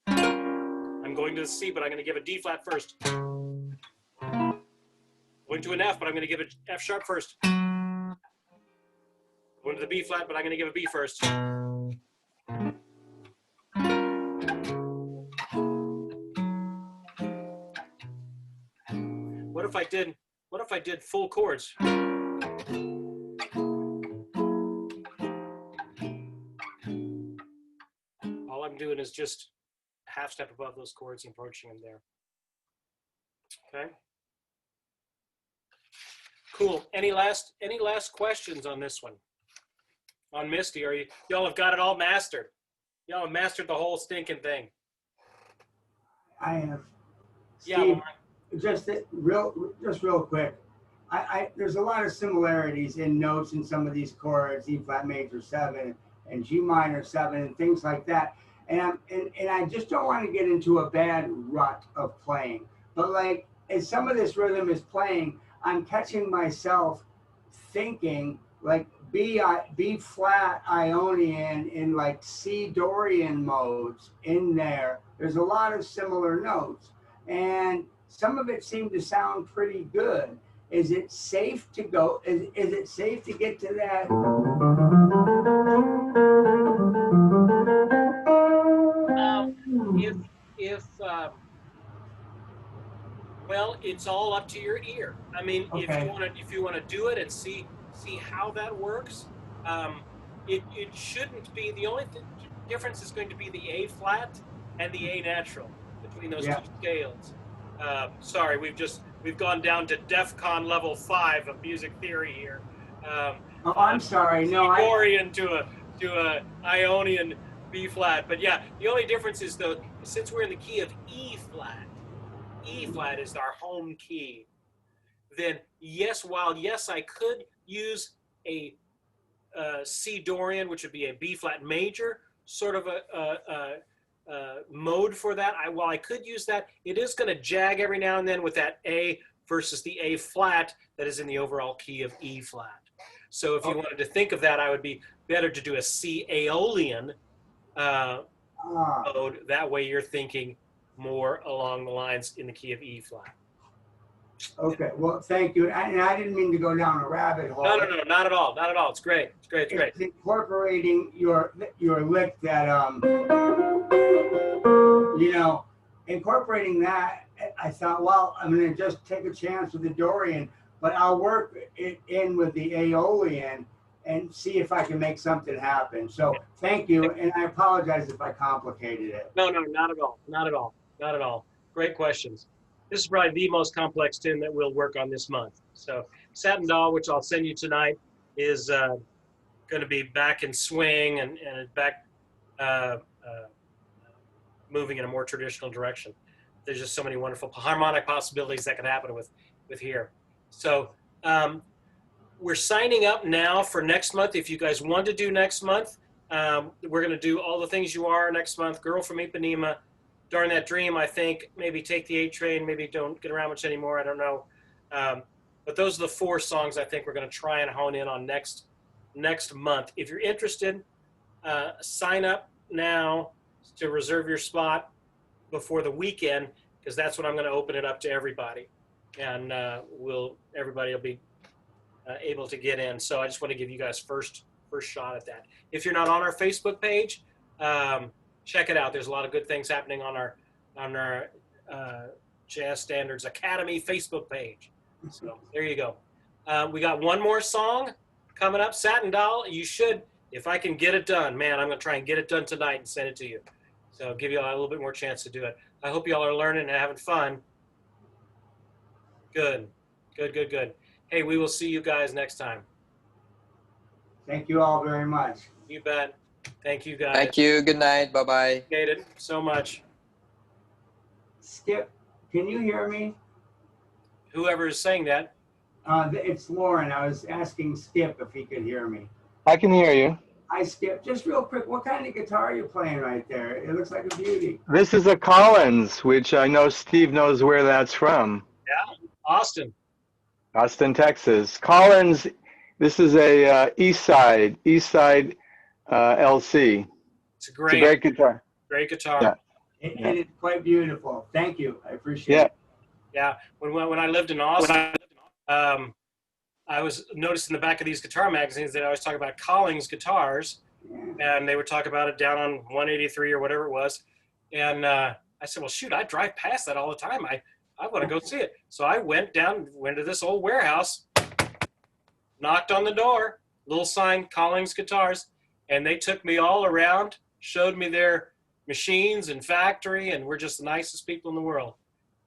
I'm going to the C, but I'm going to give a D flat first. Going to an F, but I'm going to give a F sharp first. Going to the B flat, but I'm going to give a B first. What if I did full chords? All I'm doing is just a half step above those chords and approaching them there. Okay. Cool. Any last questions on this one? On Misty, y'all have got it all mastered? Y'all have mastered the whole stinking thing. I have. Steve, Yeah. just real quick. There's a lot of similarities in notes in some of these chords, E flat major 7 and G minor 7 and things like that. And I just don't want to get into a bad rut of playing. But like as some of this rhythm is playing, I'm catching myself thinking like B flat Ionian in like C Dorian modes in there. There's a lot of similar notes. And some of it seemed to sound pretty good. Is it safe to go? Is it safe to get to that? Well, it's all up to your ear. I mean, Okay. if you want to do it and see how that works, it shouldn't be. The only difference is going to be the A flat and the A natural between those two scales. Sorry, we've gone down to DEF CON level 5 of music theory here. Oh, I'm sorry. No, Dorian to a Ionian B flat. But yeah, the only difference is though, since we're in the key of E flat is our home key. Then yes, I could use a C Dorian, which would be a B flat major, sort of a mode for that. While I could use that, it is going to jag every now and then with that A versus the A flat that is in the overall key of E flat. So if you wanted to think of that, I would be better to do a C Aeolian mode. That way you're thinking more along the lines in the key of E flat. Okay, well, thank you. And I didn't mean to go down a rabbit hole. No, not at all. Not at all. It's great. It's great. It's incorporating your lick that incorporating that. I thought, well, I'm going to just take a chance with the Dorian, but I'll work it in with the Aeolian and see if I can make something happen. So thank you, and I apologize if I complicated it. No, not at all. Not at all. Not at all. Great questions. This is probably the most complex tune that we'll work on this month. So Satin Doll, which I'll send you tonight, is going to be back in swing and back moving in a more traditional direction. There's just so many wonderful harmonic possibilities that can happen with here. So we're signing up now for next month. If you guys want to do next month, we're going to do All the Things You Are next month, Girl from Ipanema, Darn That Dream, I think, maybe Take the 8 Train, maybe Don't Get Around Much Anymore, I don't know. But those are the 4 songs I think we're going to try and hone in on next month. If you're interested, sign up now to reserve your spot before the weekend, because that's when I'm going to open it up to everybody. And everybody will be able to get in. So I just want to give you guys first shot at that. If you're not on our Facebook page, check it out. There's a lot of good things happening on our Jazz Standards Academy Facebook page. So there you go. We got one more song coming up. Satin Doll, you should, if I can get it done, man, I'm going to try and get it done tonight and send it to you. So give you all a little bit more chance to do it. I hope you all are learning and having fun. Good. Hey, we will see you guys next time. Thank you all very much. You bet. Thank you, guys. Thank you. Good night. Bye-bye. Appreciate it so much. Skip, can you hear me? Whoever is saying that. It's Lauren. I was asking Skip if he could hear me. I can hear you. Hi, Skip. Just real quick, what kind of guitar are you playing right there? It looks like a beauty. This is a Collins, which I know Steve knows where that's from. Yeah, Austin. Austin, Texas. Collins, this is a East Side LC. It's a It's a great, great guitar. great guitar. Yeah. And it's quite beautiful. Thank you. I appreciate it. Yeah. When I lived in Austin, I was noticing in the back of these guitar magazines that I always talk about Collins guitars, and they would talk about it down on 183 or whatever it was. And I said, well, shoot, I drive past that all the time. I want to go see it. So I went to this old warehouse, knocked on the door, little sign, Collins Guitars, and they took me all around, showed me their machines and factory, and we're just the nicest people in the world.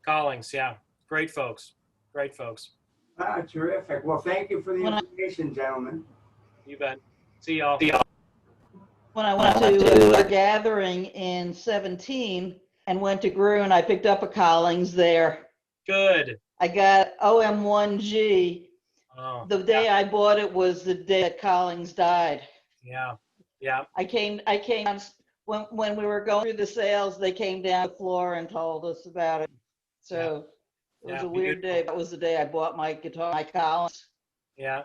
Collins, yeah, great folks, great folks. Ah, terrific. Well, thank you for the information, gentlemen. You bet. See y'all. When I went to a gathering in 17 and went to Groon, I picked up a Collins there. Good. I got OM1G. Oh, The day I bought it was the day that Collins died. yeah, yeah. I came on, when we were going through the sales, they came down the floor and told us about it. So it was a weird day. That was the day I bought my guitar, my Collins. Yeah,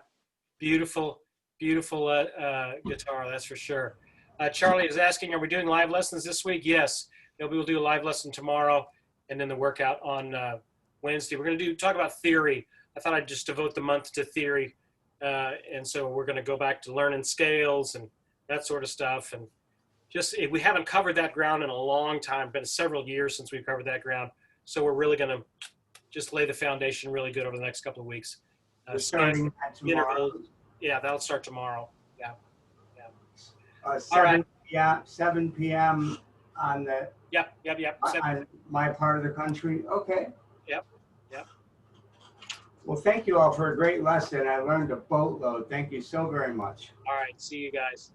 beautiful, beautiful guitar, that's for sure. Charlie is asking, are we doing live lessons this week? Yes, we'll do a live lesson tomorrow and then the workout on Wednesday. We're going to talk about theory. I thought I'd just devote the month to theory. And so we're going to go back to learning scales and that sort of stuff. And just, we haven't covered that ground in a long time, been several years since we've covered that ground. So we're really going to just lay the foundation really good over the next couple of weeks. Starting that tomorrow. Yeah, that'll start tomorrow. Yeah. All right. Yeah, 7 p.m. on the. Yep. On my part of the country. Okay. Yep. Well, thank you all for a great lesson. I learned a boatload. Thank you so very much. All right. See you guys.